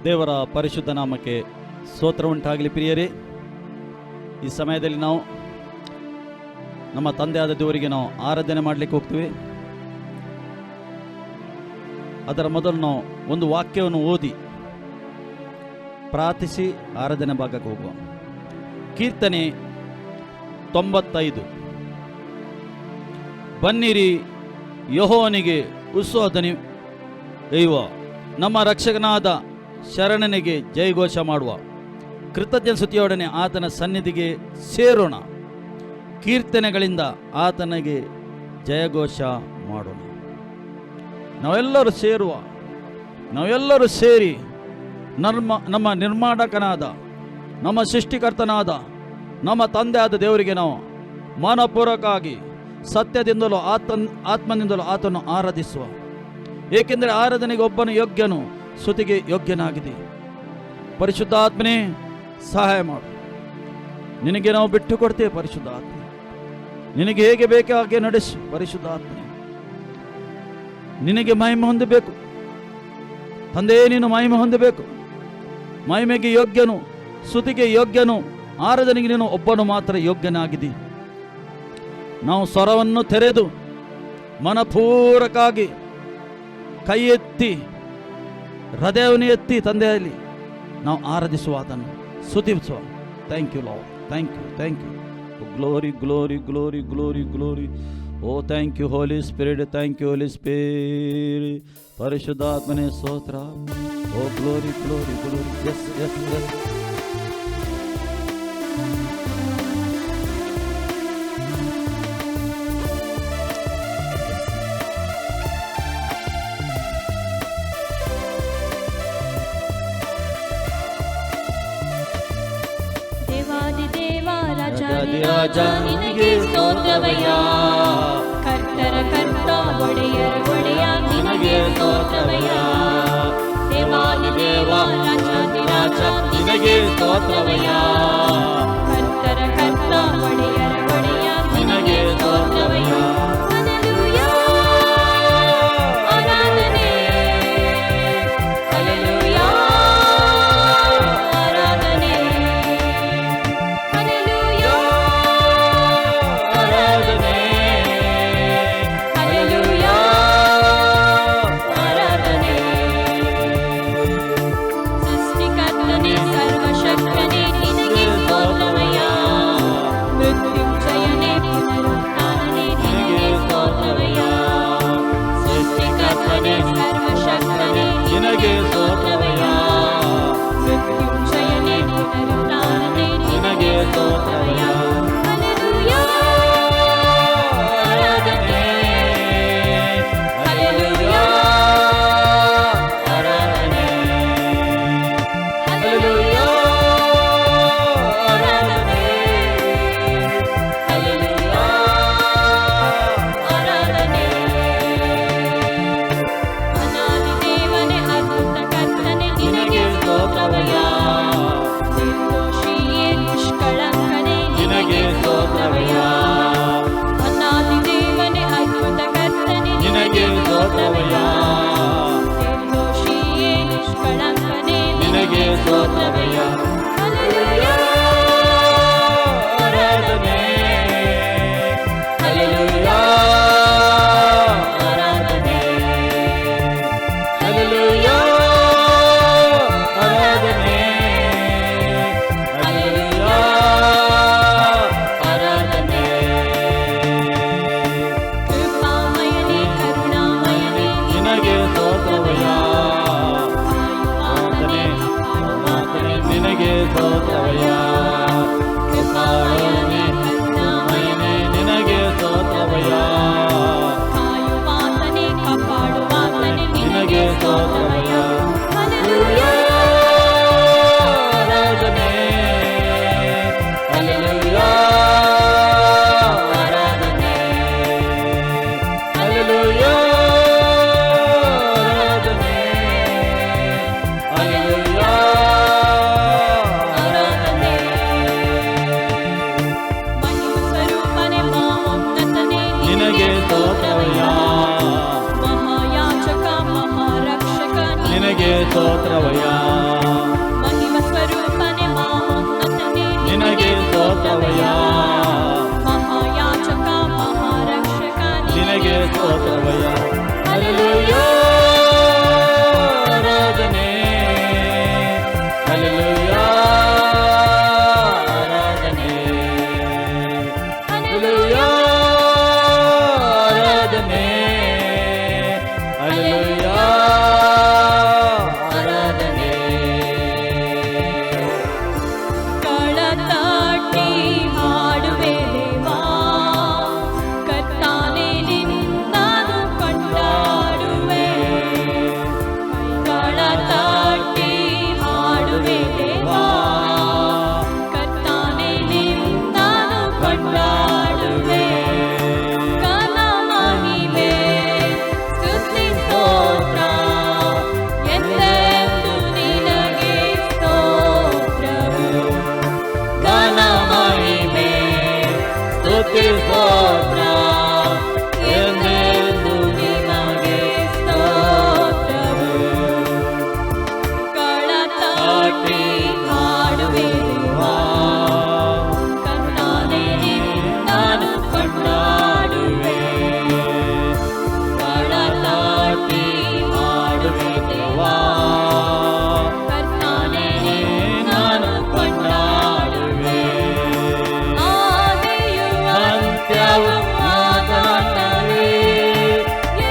ದೇವರ ಪರಿಶುದ್ಧ ನಾಮಕ್ಕೆ ಸ್ತೋತ್ರ ಉಂಟಾಗಲಿ. ಪ್ರಿಯರೇ, ಈ ಸಮಯದಲ್ಲಿ ನಾವು ನಮ್ಮ ತಂದೆಯಾದ ದೇವರಿಗೆ ನಾವು ಆರಾಧನೆ ಮಾಡಲಿಕ್ಕೆ ಹೋಗ್ತೀವಿ. ಅದರ ಮೊದಲು ನಾವು ಒಂದು ವಾಕ್ಯವನ್ನು ಓದಿ ಪ್ರಾರ್ಥಿಸಿ ಆರಾಧನೆ ಭಾಗಕ್ಕೆ ಹೋಗುವ. ಕೀರ್ತನೆ 95. ಬನ್ನಿರಿ, ಯೆಹೋವನಿಗೆ ಉತ್ಸವ ಧ್ವನಿ ಎಯ್ಯುವ, ನಮ್ಮ ರಕ್ಷಕನಾದ ಶರಣನಿಗೆ ಜಯಘೋಷ ಮಾಡುವ. ಕೃತಜ್ಞ ಸ್ತುತಿಯೊಡನೆ ಆತನ ಸನ್ನಿಧಿಗೆ ಸೇರೋಣ, ಕೀರ್ತನೆಗಳಿಂದ ಆತನಿಗೆ ಜಯಘೋಷ ಮಾಡೋಣ. ನಾವೆಲ್ಲರೂ ಸೇರಿ ನಮ್ಮ ನಿರ್ಮಾಣಕನಾದ, ನಮ್ಮ ಸೃಷ್ಟಿಕರ್ತನಾದ, ನಮ್ಮ ತಂದೆಯಾದ ದೇವರಿಗೆ ನಾವು ಮನಪೂರ್ವಕವಾಗಿ ಸತ್ಯದಿಂದಲೂ ಆತ್ಮನಿಂದಲೂ ಆತನು ಆರಾಧಿಸುವ. ಏಕೆಂದರೆ ಆರಾಧನೆಗೆ ಒಬ್ಬನು ಯೋಗ್ಯನು, ಸ್ತುತಿಗೆ ಯೋಗ್ಯನಾಗಿದೆ. ಪರಿಶುದ್ಧಾತ್ಮನೇ ಸಹಾಯ ಮಾಡು. ನಿನಗೆ ನಾವು ಬಿಟ್ಟು ಕೊಡ್ತೇವೆ. ಪರಿಶುದ್ಧಾತ್ಮ ನಿನಗೆ ಹೇಗೆ ಬೇಕೋ ಹಾಗೆ ನಡೆಸು. ಪರಿಶುದ್ಧಾತ್ಮನೇ ನಿನಗೆ ಮಹಿಮೆ ಹೊಂದಬೇಕು. ತಂದೆ, ನೀನು ಮಹಿಮೆ ಹೊಂದಬೇಕು. ಮಹಿಮೆಗೆ ಯೋಗ್ಯನು, ಸ್ತುತಿಗೆ ಯೋಗ್ಯನು, ಆರಾಧನೆಗೆ ನೀನು ಒಬ್ಬನು ಮಾತ್ರ ಯೋಗ್ಯನಾಗಿದ್ದಿ. ನಾವು ಸ್ವರವನ್ನು ತೆರೆದು ಮನಪೂರ್ವಕವಾಗಿ ಕೈ ಎತ್ತಿ ಹೃದಯವನ್ನು ಎತ್ತಿ ತಂದೆಯಲ್ಲಿ ನಾವು ಆರಾಧಿಸುವ, ಅದನ್ನು ಸ್ತುತಿಸುವ. Thank you lord, thank you, thank you. Glory glory glory glory glory. Oh thank you holy spirit, thank you holy spirit. ಪರಿಶುದ್ಧಾತ್ಮನೇ ಸ್ತೋತ್ರ. Oh glory glory glory. Yes yes yes. ರಾಜ ನಿನಗೆ ಸ್ತೋತ್ರವಯ್ಯ, ಕರ್ತರ ಕರ್ತ ಒಡೆಯರ ಒಡೆಯ ನಿನಗೆ ಸ್ತೋತ್ರವಯ್ಯ. ದೇವಾದಿ ದೇವ ರಾಜಾದಿ ರಾಜ ನಿನಗೆ ಸ್ತೋತ್ರವಯ್ಯ, ಕರ್ತರ ಕರ್ತ ಒಡೆಯರ ಒಡೆಯ ನಿನಗೆ ಸ್ತೋತ್ರವಯ್ಯ. ಹಲ್ಲೆಲೂಯಾ, ಆರಾಧನೆ. ಹಲ್ಲೆಲೂಯಾ, ಆರಾಧನೆ. ತಾಟಿ ಹಾಡುವೆ ದೇವಾ ಕರ್ತಾನೇ ನಾನು ಕೊಂಡಾಡುವೆ ಕಳ ತಾಟಿ ಹಾಡುವೆ ದೇವಾ ಕರ್ತಾನೇ ನಾನು ಕೊಂಡಾಡುವೆ ಆದಿಯು ಅಂತ್ಯವು ಆತನೇ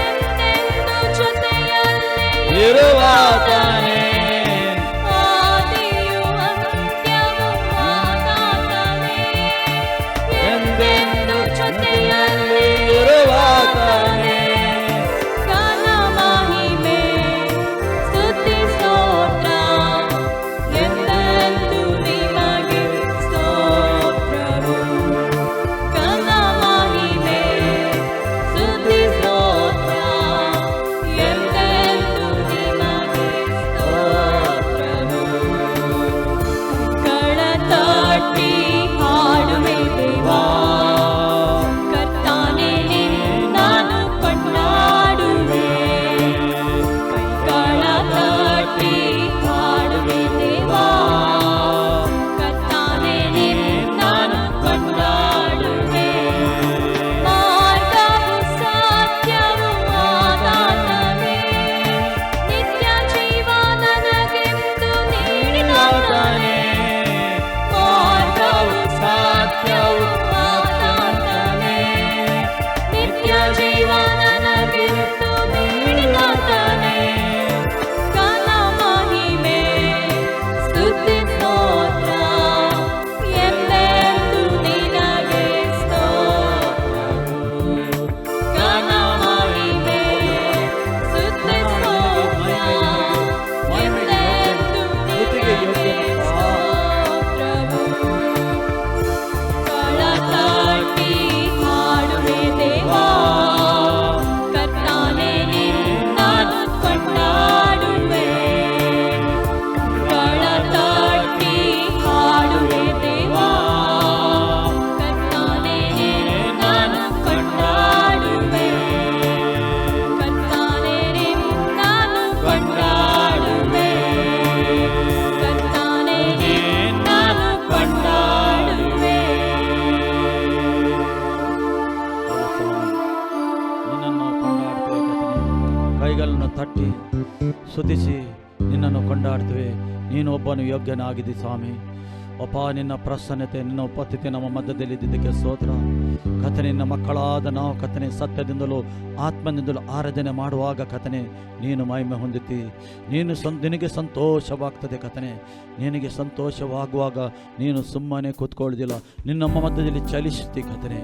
ಎಂದೆಂದು ಜೊತೆಯಲ್ಲಿ ಇರುವಾತನೇ ಆದಿಯು ಅಂತ್ಯವು ಆತನೇ ಎಂದೆಂದು ಜೊತೆಯಲ್ಲಿ ಇರುವಾತನೇ ಘನ ಮಹಿಮೆ ಸ್ತುತಿ ಸ್ತೋತ್ರ ಎಂದೆಂದು ನಿನಗೆ ಸ್ತೋತ್ರವು ಘನ ಮಹಿಮೆ ಸ್ತುತಿ ಸ್ತೋತ್ರ ಎಂದೆಂದು ನಿನಗೆ ಸ್ತೋತ್ರವು ಕಳ ತಟ್ಟಿ ಹಾಡುವೆ ದೇವಾ ಕರ್ತಾನೇ ನಾನು ಕೊಂಡಾಡುವೆ ಕೈಗಳ ತಟ್ಟಿ ಹಾಡುವೆ ದೇವಾ ಕರ್ತಾನೇ ನಾನು ಕೊಂಡಾಡುವೆ ಮಾರ್ಗವು ಸತ್ಯವು ಆದಾತನೇ ನಿತ್ಯ ಜೀವ ನನಗೆಂದು ನೀಡಿದಾತನೇ ಮಾರ್ಗವು ಸತ್ಯವು ಆದಾತನೇ ನಿತ್ಯ ಜೀವ ನನಗೆಂದು ನೀಡಿದಾತನೇ ಘನ ಮಹಿಮೆ ಸ್ತುತಿ ಸ್ತೋತ್ರ ಎಂದೆಂದು ನಿನಗೆ ಸ್ತೋತ್ರವು ಘನ ಮಹಿಮೆ ಸ್ತುತಿ ಸ್ತೋತ್ರ ಎಂದೆಂದು ನಿನಗೆ ಸ್ತೋತ್ರವು ಕಳ ತಟ್ಟಿ ಹಾಡುವೆ ದೇವಾ ಕರ್ತಾನೇ ನಾನು ಕೊಂಡಾಡುವೆ ಕಳ ತಟ್ಟಿ ಹಾಡುವೆ ದೇವಾ ಕರ್ತಾನೇ ನಾನು ಕೊಂಡಾಡುವೆ ಕರ್ತಾನೇ ನಾನು ಕೊಂಡಾಡುವೆ ಕರ್ತಾನೇ ನಾನು ಕೊಂಡಾಡುವೆ ನಿನ್ನನ್ನು ಕೊಂಡಾಡ್ತೇವೆ ಕರ್ತನೇ. ಕೈಗಳನ್ನು ತಟ್ಟಿ ಸ್ತುತಿಸಿ ನಿನ್ನನ್ನು ಕೊಂಡಾಡ್ತೇವೆ. ನೀನು ಒಬ್ಬನು ಯೋಗ್ಯನಾಗಿದ್ದಿ ಸ್ವಾಮಿ. ಅಪ್ಪ, ನಿನ್ನ ಪ್ರಸನ್ನತೆ, ನಿನ್ನ ಉಪಸ್ಥಿತಿ ನಮ್ಮ ಮಧ್ಯದಲ್ಲಿ ಇದ್ದಿದ್ದಕ್ಕೆ ಸ್ತೋತ್ರ. ಕಥನೆ ನಿನ್ನ ಮಕ್ಕಳಾದ ನಾವು ಕಥನೆ ಸತ್ಯದಿಂದಲೂ ಆತ್ಮದಿಂದಲೂ ಆರಾಧನೆ ಮಾಡುವಾಗ ಕಥನೆ ನೀನು ಮಹಿಮೆ ಹೊಂದುತ್ತಿ. ನಿನಗೆ ಸಂತೋಷವಾಗ್ತದೆ ಕಥನೆ. ನಿನಗೆ ಸಂತೋಷವಾಗುವಾಗ ನೀನು ಸುಮ್ಮನೆ ಕೂತ್ಕೊಳ್ಳೋದಿಲ್ಲ, ನಿನ್ನ ನಮ್ಮ ಮಧ್ಯದಲ್ಲಿ ಚಲಿಸುತ್ತಿ ಕಥನೆ.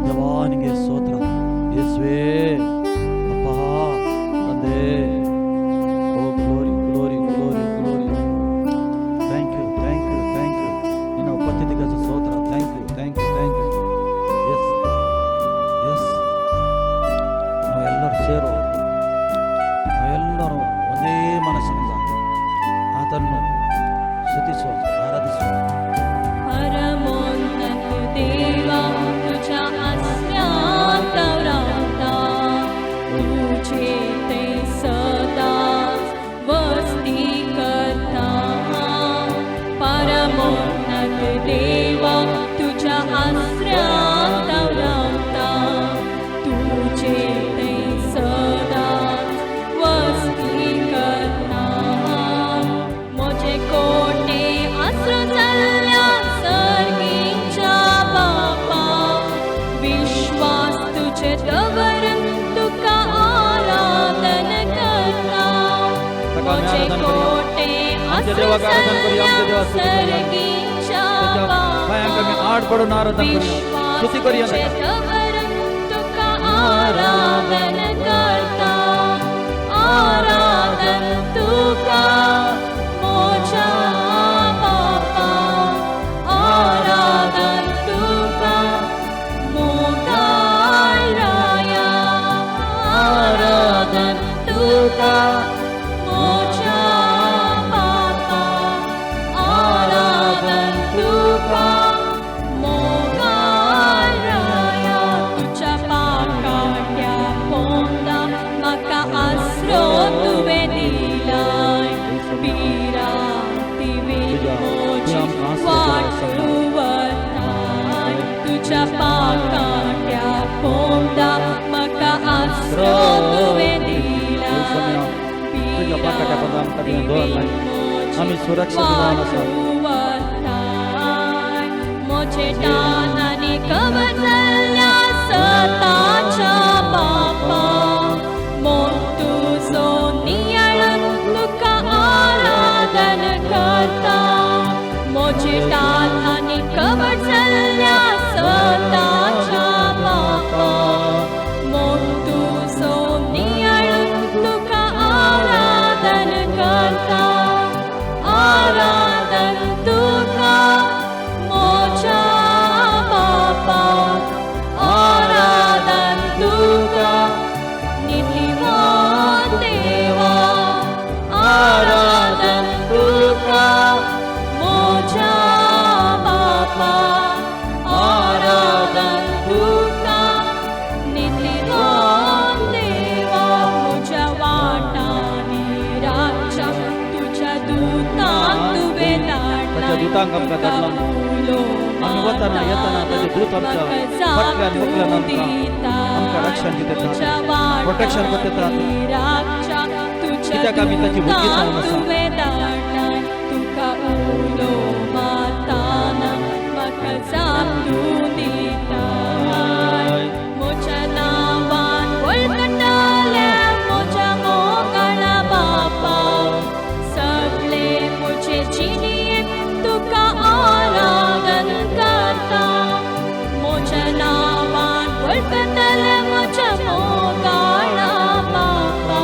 ದೇವಾನಿಗೆ ಸ್ತೋತ್ರ. ಯೇಸುವೇ, ಅಪ್ಪ, ತಂದೆ, oh glory glory glory glory. Thank you thank you thank you. ನಿನ್ನ ಉಪಸ್ಥಿತಿಗೆ ಸ್ತೋತ್ರ. Thank you thank you thank you. Yes yes, ನಾವೆಲ್ಲರೂ ಸೇರೋ, ನಾವೆಲ್ಲರೂ ಒಂದೇ ಮನಸ್ಸಿನಿಂದ ಆತನ್ನು ಸ್ತುತಿಸುವ, ಆರಾಧಿಸುವ. परमोन्नत देवा तुझ्या अस्त्यात राहता तुझे ते सदा वस्ती करता. परमोन्नत देवा तुझ्या अस्त्यात राहता तुझे ते सदा वस्ती करता. मोजे कोटे अस्त्र चालल्या सर्गीच्या बापा विश्वास तुझे दवरून तुका आराधन करता. मोजे कोटे अस्त्र चालल्या सर्गीच्या बापा विश्वास तुझे दवरून तुका आराधन करता. आराधन तुका मोच्या बापा. आराधन तुका मोगाय राया. आराधन तुका मोच्या बापा. आराधन तुका मोगाय राया. तुझ्या पाकाट्या पोंदा म्हाका आसरो तुवें दिलाय. हालेलुया मोची तू आमकां आस्वाद वाटुवताय तुझ्या पाकाट्या कोंडा म्हाका आसरो तुवें दिला तुझ्या पाकाट्या कोंडा आमकां तुवें दवरलाय आमी सुरक्षीत जावन आसा मोचे टान आनी कवर जाल्ल्या सताच्या बापा मोग तुजो नियाळून तुका आराधन करता मोचे टान आनी कवर जाल्ल्या सताच्या बापा मोग तुजो नियाळून तुका आराधन करता आराधन तुका मोच्या बापा आराधन तुका नितीवान देवा आराधन तुका मोच्या बापा आराधन तुका नितीवान देवा मोच्या वाटांनी राजा तुझ्या दूतांक तुवें ताच्या दूतांक आमकां धाडला आमी वतना येतना ताचे दूत आमच्या फाटल्यान मोकल्यान आमकां रक्षण दितात प्रोटेक्शन करतात कित्याक आमी ताची भुरगीं जावन आसा तुका उलो मारताना म्हाका जातूं दिताय मोच्या नांवान वळखताले मोच्या मोगाळा बापा सगळे मोचे जिणेंत तुका आराधन करता मोच्या नांवान वळखताले मोच्या मोगाळा बापा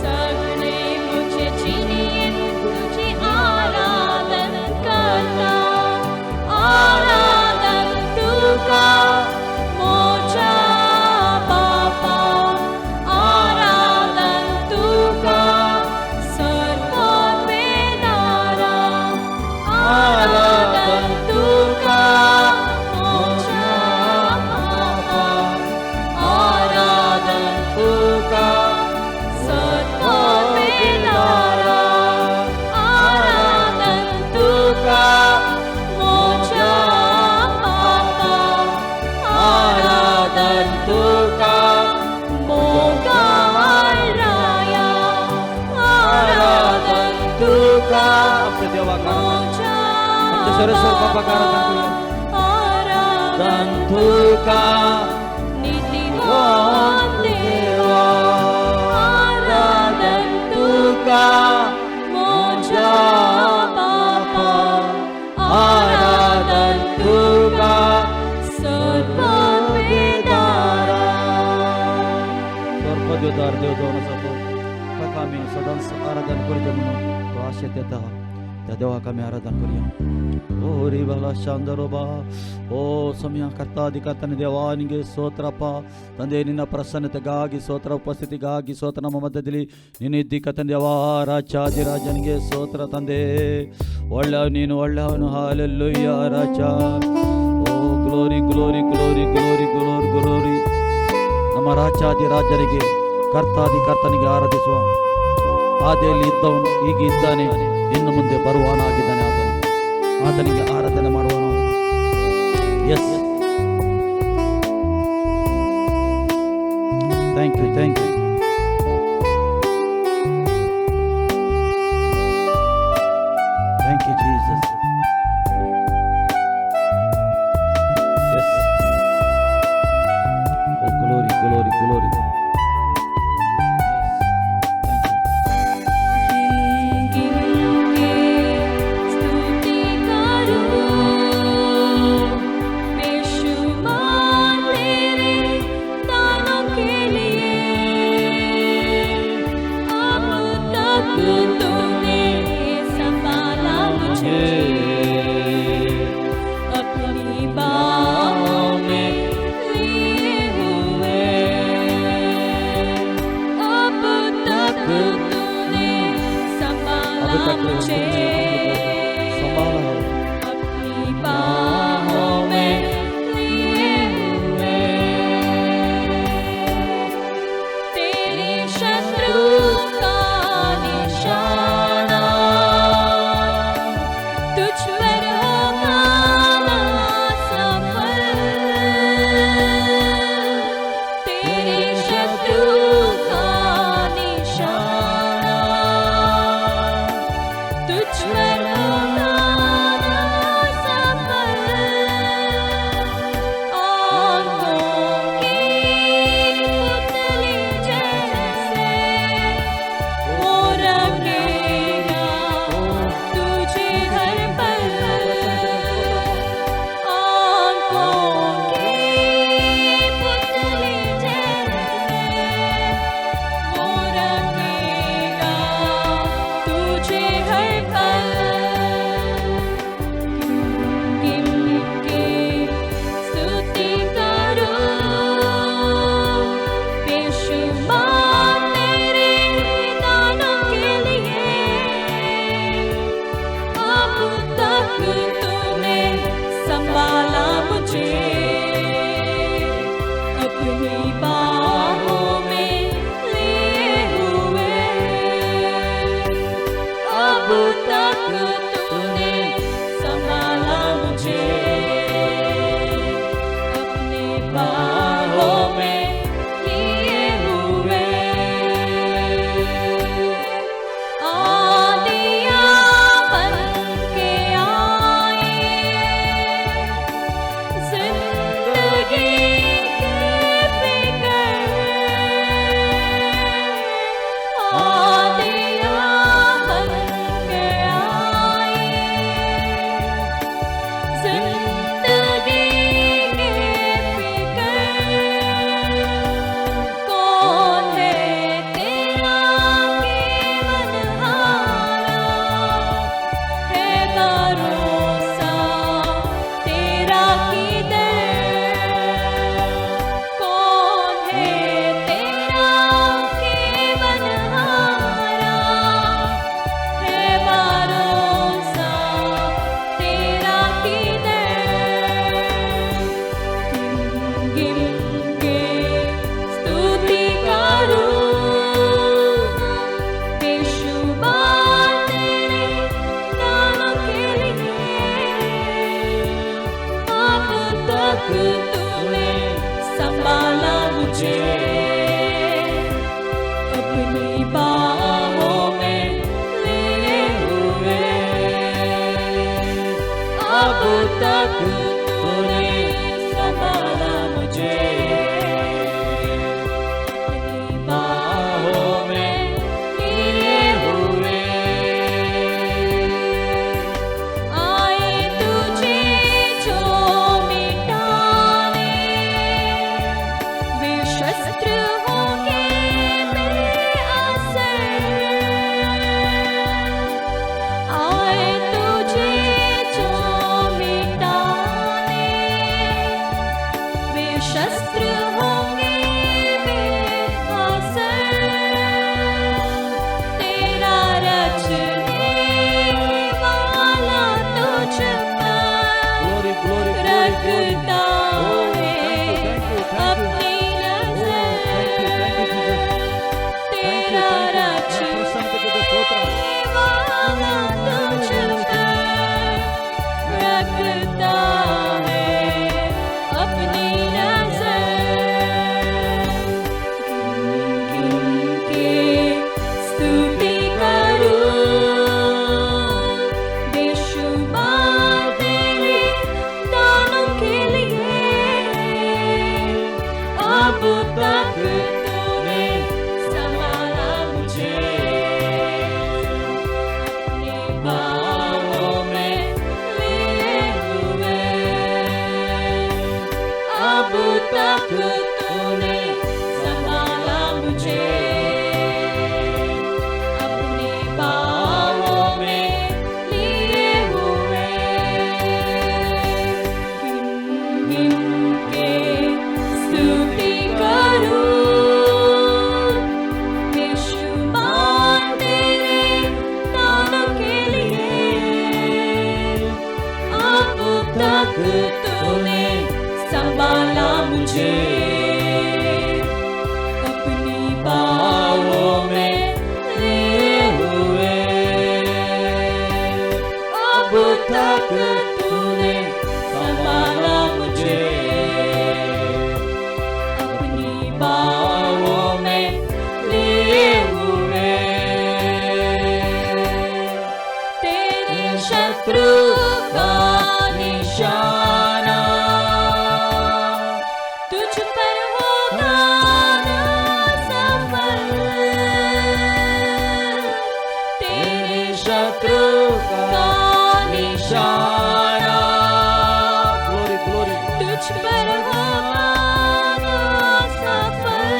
सगळे मोचे जिणेंत तुजी आराधन करता आराधन तुका मोच्या बापा आराधन तुका सर्व वेदारा आराधन तुका मोच्या बापा आराधन तुका सर्व वेदारा आराधन तुका मोच्या बापा आराधन तुका मोगाळराया आराधन तुका आमच्या देवाक मोच्या आमच्या सर्वेश्वर बापाक आराधन आराधन तुका नितीवान देवा आराधन तुका मोच्या बापा आराधन तुका सर्व वेदारा सर्वदेवदार देव जावन आसा तो ताका आमी सदांच आराधन करचें म्हणून तो आशेत येता त्या देवाक आमी आराधन करया ओ री ಬಾಲ ಶಾಂದರೋಬಾ ಓ ಸಮಯ ಕರ್ತಾಧಿಕರ್ತನ ದೇವ ನಿನಗೆ ಸ್ತೋತ್ರಪ್ಪ ತಂದೆ ನಿನ್ನ ಪ್ರಸನ್ನತೆಗಾಗಿ ಸ್ತೋತ್ರ ಉಪಸ್ಥಿತಿಗಾಗಿ ಸ್ತೋತ್ರ ನಮ್ಮ ಮಧ್ಯದಲ್ಲಿ ನೀನು ಇದ್ದಿ ಕರ್ತನ ದೇವ ರಾಜಾದಿರಾಜನಿಗೆ ಸ್ತೋತ್ರ ತಂದೆ ಒಳ್ಳೆಯ ನೀನು ಒಳ್ಳೆಯವನು ಹಾಲೆಲ್ಲೂಯ್ಯ ರಾಜ ಓ glory glory glory glory glory glory ನಮ್ಮ ರಾಜಾದಿರಾಜನಿಗೆ ಕರ್ತಾಧಿಕರ್ತನಿಗೆ ಆರಾಧಿಸುವ ಆದಿಯಲ್ಲಿ ಇದ್ದವನು ಈಗ ಇದ್ದಾನೆ ಇನ್ನು ಮುಂದೆ ಬರುವವನಾಗಿದ್ದಾನೆ ಆತನಿಗೆ ಆರಾಧನೆ ಮಾಡುವನು yes thank you thank you thank you Jesus yes oh glory glory glory पर उतारा सफल आंखों की पुतली जैसे वो रंगेगा तुझे हर पल आंखों की पुतली जैसे वो रंगेगा तुझे हर पल गिन के स्तुति करूं बेशुमार तेरे दानों के लिए अब तक तूने संभाला मुझे अपनी बाहों में लिए हुए अब तक तूने संभाला मुझे अपनी बाहों में लिए हुए आंधियाँ बन के आए जिंदगी के फिकर आंधियाँ बन के आए जिंदगी के फिकर कौन है तेरा केवलहारा है भरोसा तेरा किधर कौन है तेरा केवलहारा है भरोसा तेरा किधर गिन के स्तुति करूं बेशुमार तेरे दानों के लिए अब तक तूने संभाला मुझे अपनी बाहों में लिए हुए अब तक तूने संभाला मुझे अपनी बाहों में लिए हुए आए तुझे जो मिटाने वे शस्त्र होंगे बेअसर आए तुझे जो मिटाने वे शस्त्र होंगे बेअसर तेरा रचने वाला तुझ पर Glory, glory, glory, glory. रखता Oh, है thank you, thank you, thank you. अपनी नजर तेरा रचने वाला तुझ पर रखता है अपनी नजर गिन के स्तुति करूं बेशुमार तेरे दानों के लिए अब तक तूने संभाला मुझे अपनी बाहों में लिए हुए अब तक तूने संभाला मुझे अपनी बाहों में लिए हुए गिन के स्तुति करूं बेशुमार तेरे दानों के लिए अब तक तूने संभाला मुझे अपनी बाहों में लिए हुए अब तक तूने संभाला मुझे अपनी बाहों में लिए हुए तेरे शत्रु का निशाना तुझ पर होगा ना सफल तेरे शत्रु का निशाना Glory, glory. तुझ पर होगा ना सफल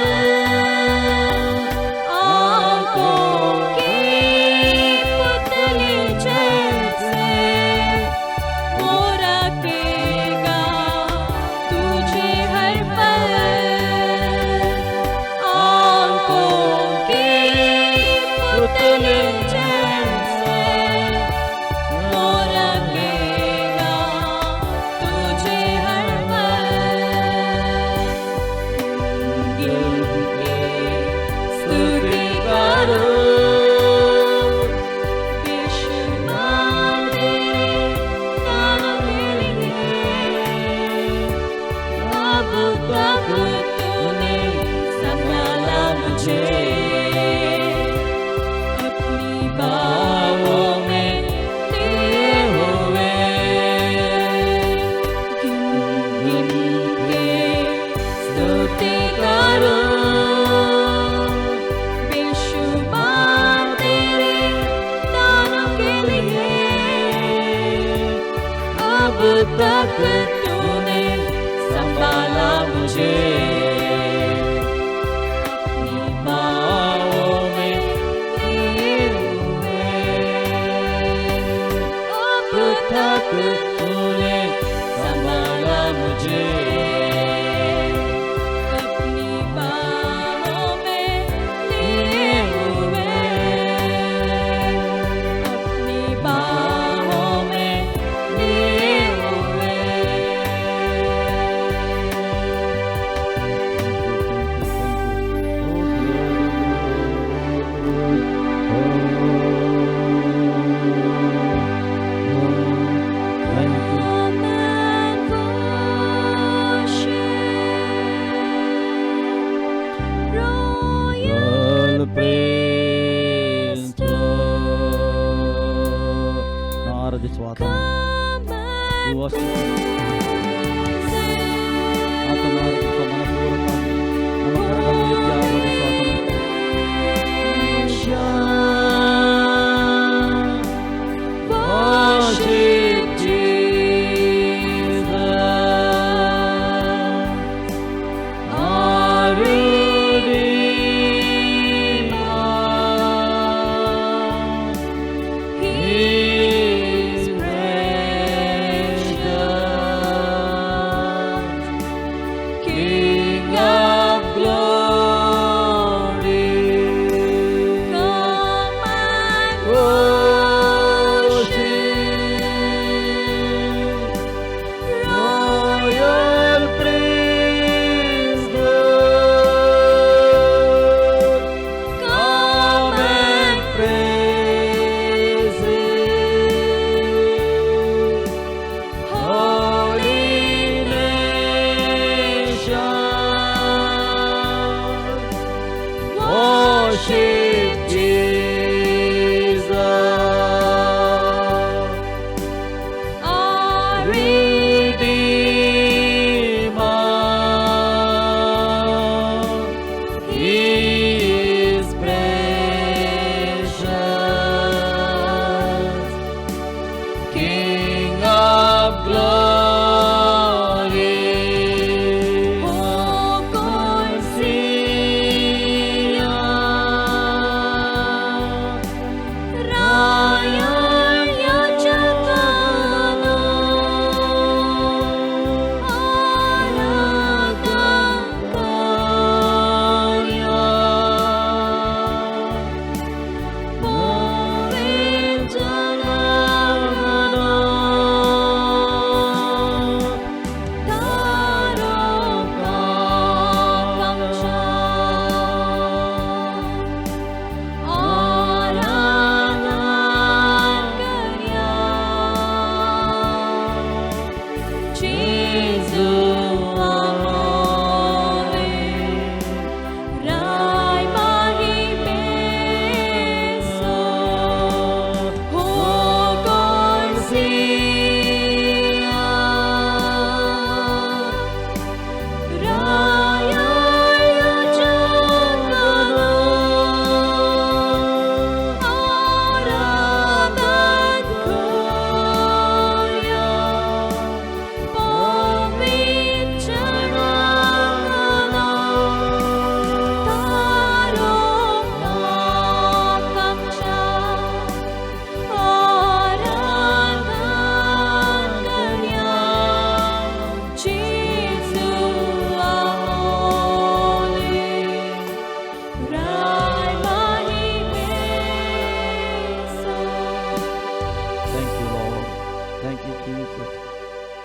आंखों की पुतली जैसे वो रखेगा तुझे हर पल आंखों की पुतली जैसे वो रखेगा तुझे हर पल गिन के स्तुति करो बेशुमार तारों के लिए अब तक तूने संभाला मुझे अपनी बाहों में लिए हुए गिन के स्तुति करो बेशुमार तेरे तारों के लिए अब तक तूने संभाला मुझे अपनी बाहों में लिए हुए अब तक तूने संभाला मुझे अपनी बाहों में लिए हुए अपनी बाहों में लिए हुए Come and worship Royal priesthood. ಆರಾಧಿಸುವಾತ Come ಈ and ವರ್ಷ praise ಆತನ ಆರಾಧಿಸುವ ಮನಪೂರ್ವಕವಾಗಿ ನಮ್ಮ ಕರಗಳನ್ನು ಎತ್ತಿ ಆರಾಧಿಸುವ ಆತನ Worship Jesus, our Redeemer. He is precious, King of glory. Come and worship Royal priesthood. Come and praise Him. Holy nation, worship Jesus, our Redeemer. He is precious, King of glory. Oh, God, Rayan Yachakana Aradakanya Povinjanagana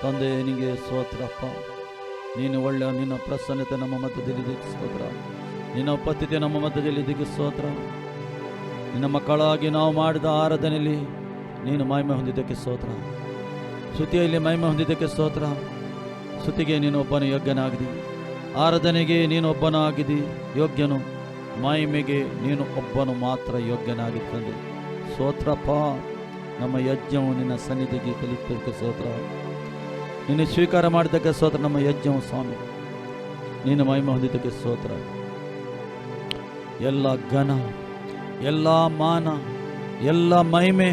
ತಂದೆ ನಿನಗೆ ಸ್ತೋತ್ರಪ್ಪ. ನೀನು ಒಳ್ಳೆಯ, ನಿನ್ನ ಪ್ರಸನ್ನತೆ ನಮ್ಮ ಮಧ್ಯದಲ್ಲಿ ಇದಕ್ಕೆ ಸ್ತೋತ್ರ, ನಿನ್ನ ಉಪಸ್ಥಿತಿ ನಮ್ಮ ಮಧ್ಯದಲ್ಲಿ ಇದಕ್ಕೆ ಸ್ತೋತ್ರ. ನಿನ್ನ ಮಕ್ಕಳಾಗಿ ನಾವು ಮಾಡಿದ ಆರಾಧನೆಯಲ್ಲಿ ನೀನು ಮಹಿಮೆ ಹೊಂದಿದ್ದಕ್ಕೆ ಸ್ತೋತ್ರ, ಸ್ತುತಿಯಲ್ಲಿ ಮಹಿಮೆ ಹೊಂದಿದ್ದಕ್ಕೆ ಸ್ತೋತ್ರ. ಸ್ತುತಿಗೆ ನೀನು ಒಬ್ಬನು ಯೋಗ್ಯನಾಗಿದ್ದಿ, ಆರಾಧನೆಗೆ ನೀನು ಒಬ್ಬನು ಆಗಿದ್ದಿ ಯೋಗ್ಯನು, ಮಹಿಮೆಗೆ ನೀನು ಒಬ್ಬನು ಮಾತ್ರ ಯೋಗ್ಯನಾಗಿದ್ದಂತೆ ಸ್ತೋತ್ರಪ್ಪ. ನಮ್ಮ ಯಜ್ಞವು ನಿನ್ನ ಸನ್ನಿಧಿಗೆ ತಲುಪೋದಕ್ಕೆ ಸ್ತೋತ್ರ, ನೀನು ಸ್ವೀಕಾರ ಮಾಡಿದ್ದಕ್ಕೆ ಸ್ತೋತ್ರ. ನಮ್ಮ ಯಜ್ಞವು ಸ್ವಾಮಿ ನೀನು ಮಹಿಮೆ ಹೊಂದಿದ್ದಕ್ಕೆ ಸ್ತೋತ್ರ. ಎಲ್ಲ ಘನ, ಎಲ್ಲ ಮಾನ, ಎಲ್ಲ ಮಹಿಮೆ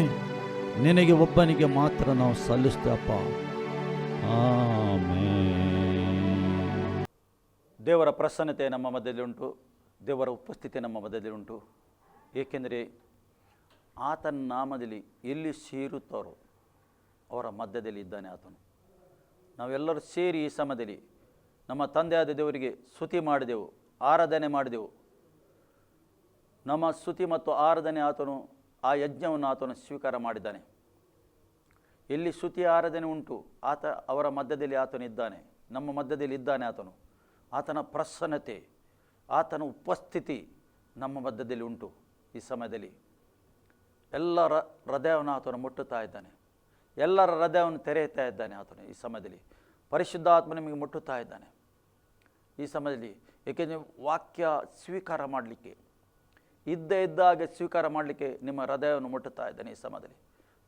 ನಿನಗೆ ಒಬ್ಬನಿಗೆ ಮಾತ್ರ ನಾವು ಸಲ್ಲಿಸ್ತೇವಪ್ಪ. ಆಮೆನ್. ದೇವರ ಪ್ರಸನ್ನತೆ ನಮ್ಮ ಮಧ್ಯದಲ್ಲಿ ಉಂಟು, ದೇವರ ಉಪಸ್ಥಿತಿ ನಮ್ಮ ಮಧ್ಯದಲ್ಲಿ ಉಂಟು. ಏಕೆಂದರೆ ಆತನ ನಾಮದಲ್ಲಿ ಎಲ್ಲಿ ಸೇರುತ್ತಾರೋ ಅವರ ಮಧ್ಯದಲ್ಲಿ ಇದ್ದಾನೆ ಆತನು. ನಾವೆಲ್ಲರೂ ಸೇರಿ ಈ ಸಮಯದಲ್ಲಿ ನಮ್ಮ ತಂದೆಯಾದ ದೇವರಿಗೆ ಸ್ತುತಿ ಮಾಡಿದೆವು, ಆರಾಧನೆ ಮಾಡಿದೆವು. ನಮ್ಮ ಸ್ತುತಿ ಮತ್ತು ಆರಾಧನೆ ಆತನು, ಆ ಯಜ್ಞವನ್ನು ಆತನು ಸ್ವೀಕಾರ ಮಾಡಿದ್ದಾನೆ. ಎಲ್ಲಿ ಸ್ತುತಿ ಆರಾಧನೆ ಉಂಟು ಆತ ಅವರ ಮಧ್ಯದಲ್ಲಿ ಆತನು ಇದ್ದಾನೆ, ನಮ್ಮ ಮಧ್ಯದಲ್ಲಿ ಇದ್ದಾನೆ ಆತನು. ಆತನ ಪ್ರಸನ್ನತೆ, ಆತನ ಉಪಸ್ಥಿತಿ ನಮ್ಮ ಮಧ್ಯದಲ್ಲಿ ಉಂಟು. ಈ ಸಮಯದಲ್ಲಿ ಎಲ್ಲರ ಹೃದಯವನ್ನು ಆತನು ಮುಟ್ಟುತ್ತಾ ಇದ್ದಾನೆ, ಎಲ್ಲರ ಹೃದಯವನ್ನು ತೆರೆಯುತ್ತಾ ಇದ್ದಾನೆ ಆತನು. ಈ ಸಮಯದಲ್ಲಿ ಪರಿಶುದ್ಧ ಆತ್ಮ ನಿಮಗೆ ಮುಟ್ಟುತ್ತಾ ಇದ್ದಾನೆ ಈ ಸಮಯದಲ್ಲಿ. ಏಕೆಂದರೆ ವಾಕ್ಯ ಸ್ವೀಕಾರ ಮಾಡಲಿಕ್ಕೆ, ಇದ್ದಾಗೆ ಸ್ವೀಕಾರ ಮಾಡಲಿಕ್ಕೆ ನಿಮ್ಮ ಹೃದಯವನ್ನು ಮುಟ್ಟುತ್ತಾ ಇದ್ದಾನೆ ಈ ಸಮಯದಲ್ಲಿ.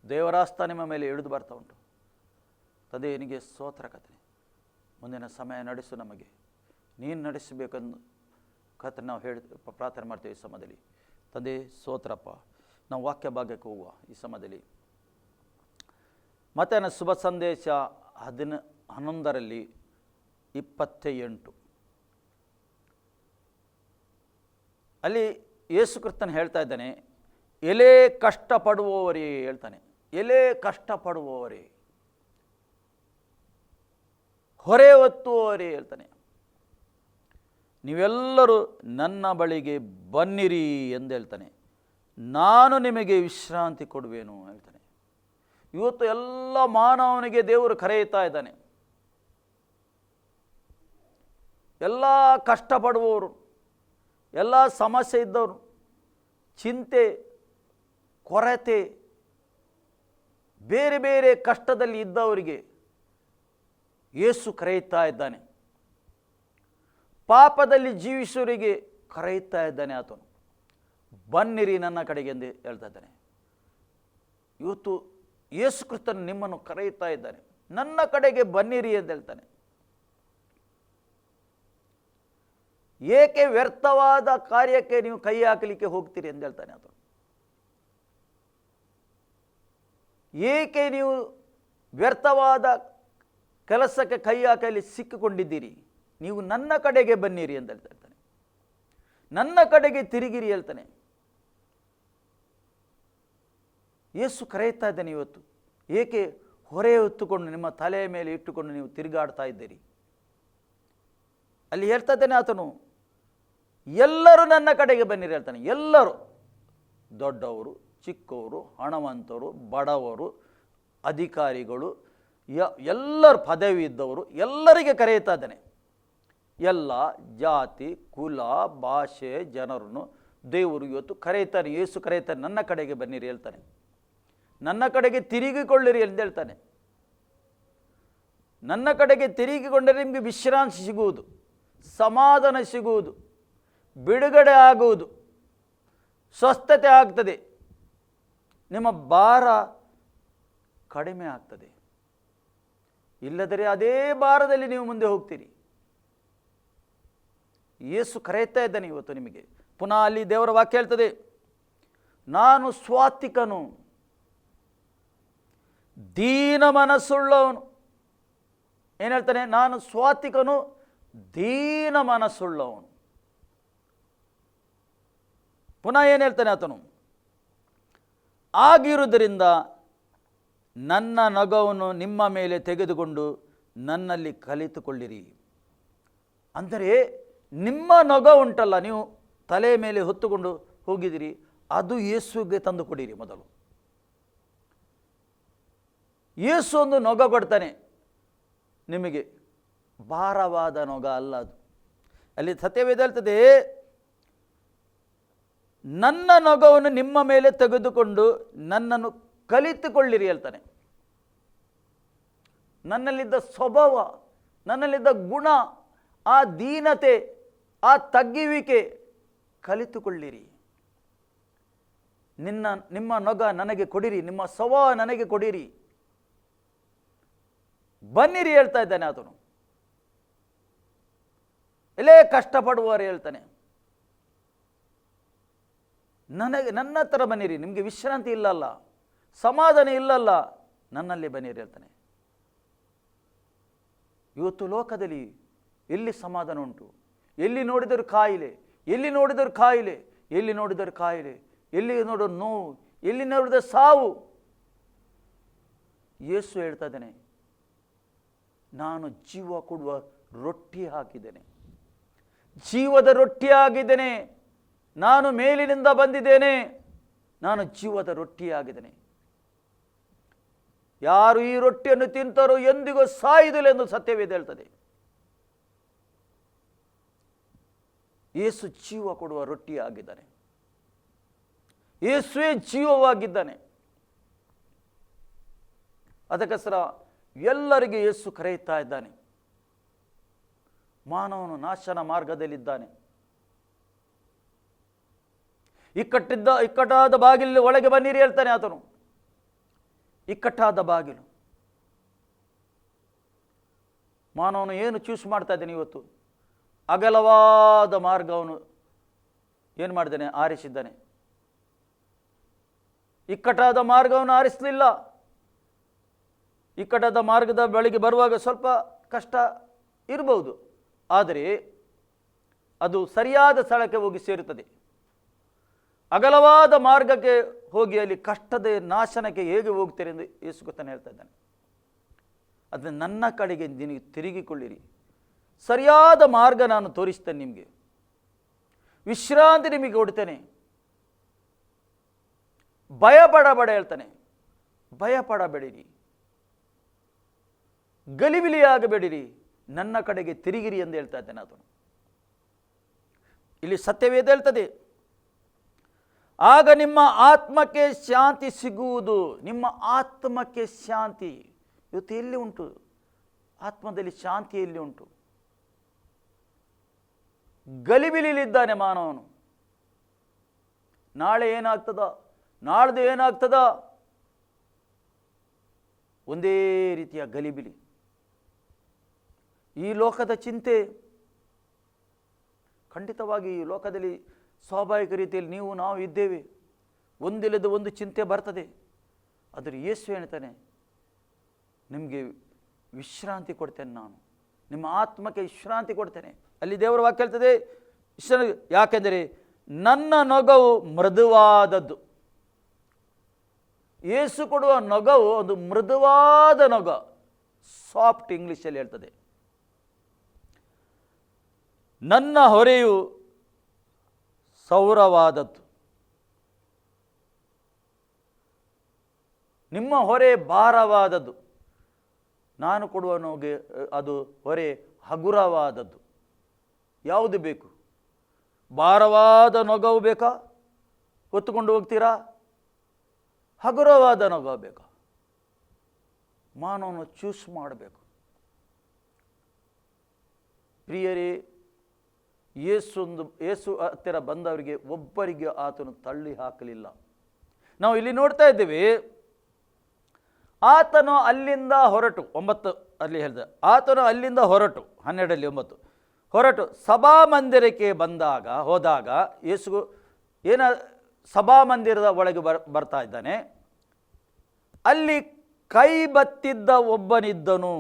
ದೇವರಾಸ್ತ ನಿಮ್ಮ ಮೇಲೆ ಇಳಿದು ಬರ್ತಾ ಉಂಟು. ತಂದೆ ನಿನಗೆ ಸ್ತೋತ್ರ ಕರ್ತನೇ. ಮುಂದಿನ ಸಮಯ ನಡೆಸು, ನಮಗೆ ನೀನು ನಡೆಸಬೇಕೆಂದು ಕರ್ತನೆ ನಾವು ಪ್ರಾರ್ಥನೆ ಮಾಡ್ತೇವೆ ಈ ಸಮಯದಲ್ಲಿ. ತಂದೆ ಸ್ತೋತ್ರಪ್ಪ. ನಾವು ವಾಕ್ಯ ಭಾಗಕ್ಕೆ ಹೋಗುವ ಈ ಸಮಯದಲ್ಲಿ. ಮತ್ತೇನ ಶುಭ ಸಂದೇಶ 11:28 ಅಲ್ಲಿ ಯೇಸು ಕ್ರಿಸ್ತನು ಹೇಳ್ತಾ ಇದ್ದಾನೆ, ಎಲೆ ಕಷ್ಟಪಡುವವರೇ ಹೇಳ್ತಾನೆ, ಎಲೆ ಕಷ್ಟಪಡುವವರೇ, ಹೊರೆ ಹೊತ್ತುವವರೇ ಹೇಳ್ತಾನೆ, ನೀವೆಲ್ಲರೂ ನನ್ನ ಬಳಿಗೆ ಬನ್ನಿರಿ ಎಂದು ಹೇಳ್ತಾನೆ, ನಾನು ನಿಮಗೆ ವಿಶ್ರಾಂತಿ ಕೊಡುವೆನು ಹೇಳ್ತಾನೆ. ಇವತ್ತು ಎಲ್ಲ ಮಾನವನಿಗೆ ದೇವರು ಕರೆಯುತ್ತಾ ಇದ್ದಾನೆ. ಎಲ್ಲ ಕಷ್ಟಪಡುವವರು, ಎಲ್ಲ ಸಮಸ್ಯೆ ಇದ್ದವರು, ಚಿಂತೆ, ಕೊರತೆ, ಬೇರೆ ಬೇರೆ ಕಷ್ಟದಲ್ಲಿ ಇದ್ದವರಿಗೆ ಯೇಸು ಕರೆಯುತ್ತಾ ಇದ್ದಾನೆ. ಪಾಪದಲ್ಲಿ ಜೀವಿಸುವವರಿಗೆ ಕರೆಯುತ್ತಾ ಇದ್ದಾನೆ ಆತನು. ಬನ್ನಿರಿ ನನ್ನ ಕಡೆಗೆ ಎಂದು ಹೇಳ್ತಾ ಇದ್ದಾನೆ. ಇವತ್ತು ಯೇಸು ಕ್ರಿಸ್ತನು ನಿಮ್ಮನ್ನು ಕರೆಯುತ್ತಾ ಇದ್ದಾನೆ, ನನ್ನ ಕಡೆಗೆ ಬನ್ನಿರಿ ಎಂದು ಹೇಳ್ತಾನೆ. ಏಕೆ ವ್ಯರ್ಥವಾದ ಕಾರ್ಯಕ್ಕೆ ನೀವು ಕೈ ಹಾಕಲಿಕ್ಕೆ ಹೋಗ್ತೀರಿ ಎಂದು ಹೇಳ್ತಾನೆ ಆತನು. ಏಕೆ ನೀವು ವ್ಯರ್ಥವಾದ ಕೆಲಸಕ್ಕೆ ಕೈ ಹಾಕಲಿ ಸಿಕ್ಕಿಕೊಂಡಿದ್ದೀರಿ, ನೀವು ನನ್ನ ಕಡೆಗೆ ಬನ್ನಿರಿ ಅಂತ ಹೇಳ್ತಾ ಇರ್ತಾನೆ. ನನ್ನ ಕಡೆಗೆ ತಿರುಗಿರಿ ಹೇಳ್ತಾನೆ. ಯೇಸು ಕರೆಯುತ್ತಾ ಇದ್ದಾನೆ ಇವತ್ತು. ಏಕೆ ಹೊರೆ ಹೊತ್ತುಕೊಂಡು ನಿಮ್ಮ ತಲೆಯ ಮೇಲೆ ಇಟ್ಟುಕೊಂಡು ನೀವು ತಿರುಗಾಡ್ತಾ ಇದ್ದೀರಿ? ಅಲ್ಲಿ ಹೇಳ್ತಾ ಇದ್ದಾನೆ ಆತನು, ಎಲ್ಲರೂ ನನ್ನ ಕಡೆಗೆ ಬನ್ನಿರಿ ಹೇಳ್ತಾನೆ. ಎಲ್ಲರೂ, ದೊಡ್ಡವರು, ಚಿಕ್ಕವರು, ಹಣವಂತರು, ಬಡವರು, ಅಧಿಕಾರಿಗಳು, ಎಲ್ಲರೂ, ಪದವಿ ಇದ್ದವರು, ಎಲ್ಲರಿಗೆ ಕರೆಯುತ್ತಾ ಇದ್ದಾನೆ. ಎಲ್ಲ ಜಾತಿ, ಕುಲ, ಭಾಷೆ ಜನರನ್ನು ದೇವರು ಇವತ್ತು ಕರೆಯುತ್ತಾನೆ. ಯೇಸು ಕರೆಯುತ್ತಾನೆ, ನನ್ನ ಕಡೆಗೆ ಬನ್ನಿರಿ ಹೇಳ್ತಾನೆ. ನನ್ನ ಕಡೆಗೆ ತಿರುಗಿಕೊಳ್ಳಿರಿ ಎಂದು ಹೇಳ್ತಾನೆ. ನನ್ನ ಕಡೆಗೆ ತಿರುಗಿಕೊಂಡರೆ ನಿಮಗೆ ವಿಶ್ರಾಂತಿ ಸಿಗುವುದು, ಸಮಾಧಾನ ಸಿಗುವುದು, ಬಿಡುಗಡೆ ಆಗುವುದು, ಸ್ವಸ್ಥತೆ ಆಗ್ತದೆ, ನಿಮ್ಮ ಭಾರ ಕಡಿಮೆ ಆಗ್ತದೆ. ಇಲ್ಲದರೆ ಅದೇ ಭಾರದಲ್ಲಿ ನೀವು ಮುಂದೆ ಹೋಗ್ತೀರಿ. ಯೇಸು ಕರೆಯುತ್ತಾ ಇದ್ದಾನೆ ಇವತ್ತು ನಿಮಗೆ. ಪುನಃ ಅಲ್ಲಿ ದೇವರ ವಾಕ್ಯ ಹೇಳ್ತದೆ, ನಾನು ಸ್ವಾತಿಕನು, ದೀನ ಮನಸ್ಸುಳ್ಳವನು. ಏನು ಹೇಳ್ತಾನೆ? ನಾನು ಸ್ವಾತಿಕನು, ದೀನ ಮನಸ್ಸುಳ್ಳವನು. ಪುನಃ ಏನು ಹೇಳ್ತಾನೆ ಆತನು? ಆಗಿರುವುದರಿಂದ ನನ್ನ ನೊಗವನ್ನು ನಿಮ್ಮ ಮೇಲೆ ತೆಗೆದುಕೊಂಡು ನನ್ನಲ್ಲಿ ಕಲಿತುಕೊಳ್ಳಿರಿ. ಅಂದರೆ ನಿಮ್ಮ ನೊಗ ಉಂಟಲ್ಲ, ನೀವು ತಲೆಯ ಮೇಲೆ ಹೊತ್ತುಕೊಂಡು ಹೋಗಿದ್ದೀರಿ, ಅದು ಯೇಸುಗೆ ತಂದು ಕೊಡಿರಿ ಮೊದಲು. ಯೇಸು ಒಂದು ನೊಗ ಕೊಡ್ತಾನೆ. ನಿಮಗೆ ಭಾರವಾದ ನೊಗ ಅಲ್ಲ ಅದು. ಅಲ್ಲಿ ಸತ್ಯವೇದ ಹೇಳ್ತದೆ, ನನ್ನ ನೊಗವನ್ನು ನಿಮ್ಮ ಮೇಲೆ ತೆಗೆದುಕೊಂಡು ನನ್ನನ್ನು ಕಲಿತುಕೊಳ್ಳಿರಿ ಹೇಳ್ತಾನೆ. ನನ್ನಲ್ಲಿದ್ದ ಸ್ವಭಾವ, ನನ್ನಲ್ಲಿದ್ದ ಗುಣ, ಆ ದೀನತೆ, ಆ ತಗ್ಗುವಿಕೆ ಕಲಿತುಕೊಳ್ಳಿರಿ. ನಿಮ್ಮ ನೊಗ ನನಗೆ ಕೊಡಿರಿ, ನಿಮ್ಮ ಸ್ವಭಾವ ನನಗೆ ಕೊಡಿರಿ, ಬನ್ನಿರಿ ಹೇಳ್ತಾ ಇದ್ದಾನೆ ಆತನು. ಎಲ್ಲೇ ಕಷ್ಟಪಡುವವರು ಹೇಳ್ತಾನೆ, ನನ್ನ ಹತ್ರ ಬನ್ನಿರಿ, ನಿಮಗೆ ವಿಶ್ರಾಂತಿ ಇಲ್ಲಲ್ಲ, ಸಮಾಧಾನ ಇಲ್ಲಲ್ಲ, ನನ್ನಲ್ಲಿ ಬನ್ನಿರಿ ಹೇಳ್ತಾನೆ. ಇವತ್ತು ಲೋಕದಲ್ಲಿ ಎಲ್ಲಿ ಸಮಾಧಾನ ಉಂಟು? ಎಲ್ಲಿ ನೋಡಿದರೂ ಕಾಯಿಲೆ, ಎಲ್ಲಿ ನೋಡಿದರೂ ಕಾಯಿಲೆ, ಎಲ್ಲಿ ನೋಡಿದರೂ ಕಾಯಿಲೆ, ಎಲ್ಲಿ ನೋಡೋ ನೋವು, ಎಲ್ಲಿ ನೋಡಿದ ಸಾವು. ಯೇಸು ಹೇಳ್ತಾ ಇದ್ದಾನೆ, ನಾನು ಜೀವ ಕೊಡುವ ರೊಟ್ಟಿ ಹಾಕಿದ್ದೇನೆ, ಜೀವದ ರೊಟ್ಟಿಯಾಗಿದ್ದೇನೆ, ನಾನು ಮೇಲಿನಿಂದ ಬಂದಿದ್ದೇನೆ, ನಾನು ಜೀವದ ರೊಟ್ಟಿಯಾಗಿದ್ದೇನೆ. ಯಾರು ಈ ರೊಟ್ಟಿಯನ್ನು ತಿಂತಾರೋ ಎಂದಿಗೂ ಸಾಯುವುದಿಲ್ಲ ಎಂದು ಸತ್ಯವೇದ ಹೇಳ್ತದೆ. ಯೇಸು ಜೀವ ಕೊಡುವ ರೊಟ್ಟಿಯಾಗಿದ್ದಾನೆ, ಯೇಸುವೇ ಜೀವವಾಗಿದ್ದಾನೆ. ಅದಕ್ಕೋಸ್ಕರ ಎಲ್ಲರಿಗೆ ಯೇಸು ಕರೆಯುತ್ತಾ ಇದ್ದಾನೆ. ಮಾನವನು ನಾಶನ ಮಾರ್ಗದಲ್ಲಿದ್ದಾನೆ. ಇಕ್ಕಟ್ಟಾದ ಬಾಗಿಲು ಒಳಗೆ ಬನ್ನಿರಿ ಹೇಳ್ತಾನೆ ಆತನು. ಇಕ್ಕಟ್ಟಾದ ಬಾಗಿಲು. ಮಾನವನು ಏನು ಚೂಸ್ ಮಾಡ್ತಾ ಇದ್ದಾನೆ ಇವತ್ತು? ಅಗಲವಾದ ಮಾರ್ಗವನ್ನು ಏನು ಮಾಡಿದ್ದಾನೆ? ಆರಿಸಿದ್ದಾನೆ. ಇಕ್ಕಟ್ಟಾದ ಮಾರ್ಗವನ್ನು ಆರಿಸಲಿಲ್ಲ. ಇಕ್ಕಟ್ಟಾದ ಮಾರ್ಗದ ಬಳಿಗೆ ಬರುವಾಗ ಸ್ವಲ್ಪ ಕಷ್ಟ ಇರಬಹುದು, ಆದರೆ ಅದು ಸರಿಯಾದ ಸ್ಥಳಕ್ಕೆ ಹೋಗಿ ಸೇರುತ್ತದೆ. ಅಗಲವಾದ ಮಾರ್ಗಕ್ಕೆ ಹೋಗಿ ಅಲ್ಲಿ ಕಷ್ಟದ ನಾಶನಕ್ಕೆ ಹೇಗೆ ಹೋಗ್ತಾರೆ ಎಂದು ಯೇಸು ಗೊತ್ತಾನೆ ಹೇಳ್ತಾ ಇದ್ದಾನೆ. ಅದನ್ನು ನನ್ನ ಕಡೆಗೆ ನಿನಗೆ ತಿರುಗಿಕೊಳ್ಳಿರಿ, ಸರಿಯಾದ ಮಾರ್ಗ ನಾನು ತೋರಿಸ್ತೇನೆ, ನಿಮಗೆ ವಿಶ್ರಾಂತಿ ನಿಮಗೆ ಕೊಡ್ತೇನೆ, ಭಯಪಡಬೇಡ ಹೇಳ್ತಾನೆ. ಭಯಪಡಬೇಡಿರಿ, ಗಲಿಬಿಲಿಯಾಗಬೇಡಿರಿ, ನನ್ನ ಕಡೆಗೆ ತಿರುಗಿರಿ ಎಂದು ಹೇಳ್ತಾ ಇದ್ದಾನೆ ಆತನು. ಇಲ್ಲಿ ಸತ್ಯವೇದ ಹೇಳ್ತದೆ, ಆಗ ನಿಮ್ಮ ಆತ್ಮಕ್ಕೆ ಶಾಂತಿ ಸಿಗುವುದು. ನಿಮ್ಮ ಆತ್ಮಕ್ಕೆ ಶಾಂತಿ ಇವತ್ತು ಎಲ್ಲಿ ಉಂಟು? ಆತ್ಮದಲ್ಲಿ ಶಾಂತಿ ಎಲ್ಲಿ ಉಂಟು? ಗಲಿಬಿಲಿಲಿದ್ದಾನೆ ಮಾನವನು. ನಾಳೆ ಏನಾಗ್ತದ, ನಾಳ್ದು ಏನಾಗ್ತದ, ಒಂದೇ ರೀತಿಯ ಗಲಿಬಿಲಿ. ಈ ಲೋಕದ ಚಿಂತೆ, ಖಂಡಿತವಾಗಿ ಈ ಲೋಕದಲ್ಲಿ ಸ್ವಾಭಾವಿಕ ರೀತಿಯಲ್ಲಿ ನೀವು ನಾವು ಇದ್ದೇವೆ. ಒಂದಿಲ್ಲದ ಒಂದು ಚಿಂತೆ ಬರ್ತದೆ. ಆದರೆ ಯೇಸು ಹೇಳ್ತಾನೆ, ನಿಮಗೆ ವಿಶ್ರಾಂತಿ ಕೊಡ್ತೇನೆ, ನಾನು ನಿಮ್ಮ ಆತ್ಮಕ್ಕೆ ವಿಶ್ರಾಂತಿ ಕೊಡ್ತೇನೆ. ಅಲ್ಲಿ ದೇವರ ವಾಕ್ಯ ಹೇಳ್ತದೆ, ಯಾಕೆಂದರೆ ನನ್ನ ನೊಗವು ಮೃದುವಾದದ್ದು. ಯೇಸು ಕೊಡುವ ನೊಗವು ಒಂದು ಮೃದುವಾದ ನೊಗ, ಸಾಫ್ಟ್ ಇಂಗ್ಲಿಷಲ್ಲಿ ಹೇಳ್ತದೆ. ನನ್ನ ಹೊರೆಯು ಸೌರವಾದದ್ದು. ನಿಮ್ಮ ಹೊರೆ ಭಾರವಾದದ್ದು, ನಾನು ಕೊಡುವ ನೊಗೆ ಅದು ಹೊರೆ ಹಗುರವಾದದ್ದು. ಯಾವುದು ಬೇಕು? ಭಾರವಾದ ನೊಗವು ಬೇಕಾ? ಹೊತ್ತುಕೊಂಡು ಹೋಗ್ತೀರಾ? ಹಗುರವಾದ ನೊಗ ಬೇಕಾ? ಮಾನವನು ಚೂಸ್ ಮಾಡಬೇಕು. ಪ್ರಿಯರೇ, ಯೇಸು ಹತ್ತಿರ ಬಂದವರಿಗೆ ಒಬ್ಬರಿಗೆ ಆತನು ತಳ್ಳಿ ಹಾಕಲಿಲ್ಲ. ನಾವು ಇಲ್ಲಿ ನೋಡ್ತಾ ಇದ್ದೇವೆ, ಆತನು ಅಲ್ಲಿಂದ ಹೊರಟು, 9 ಅಲ್ಲಿ ಹೇಳಿದ, ಆತನು ಅಲ್ಲಿಂದ ಹೊರಟು, 12:9 ಹೊರಟು ಸಭಾಮಂದಿರಕ್ಕೆ ಹೋದಾಗ ಯೇಸು ಸಭಾಮಂದಿರದ ಒಳಗೆ ಬರ್ತಾ ಇದ್ದಾನೆ. ಅಲ್ಲಿ ಕೈ ಬತ್ತಿದ್ದ ಒಬ್ಬನಿದ್ದನು.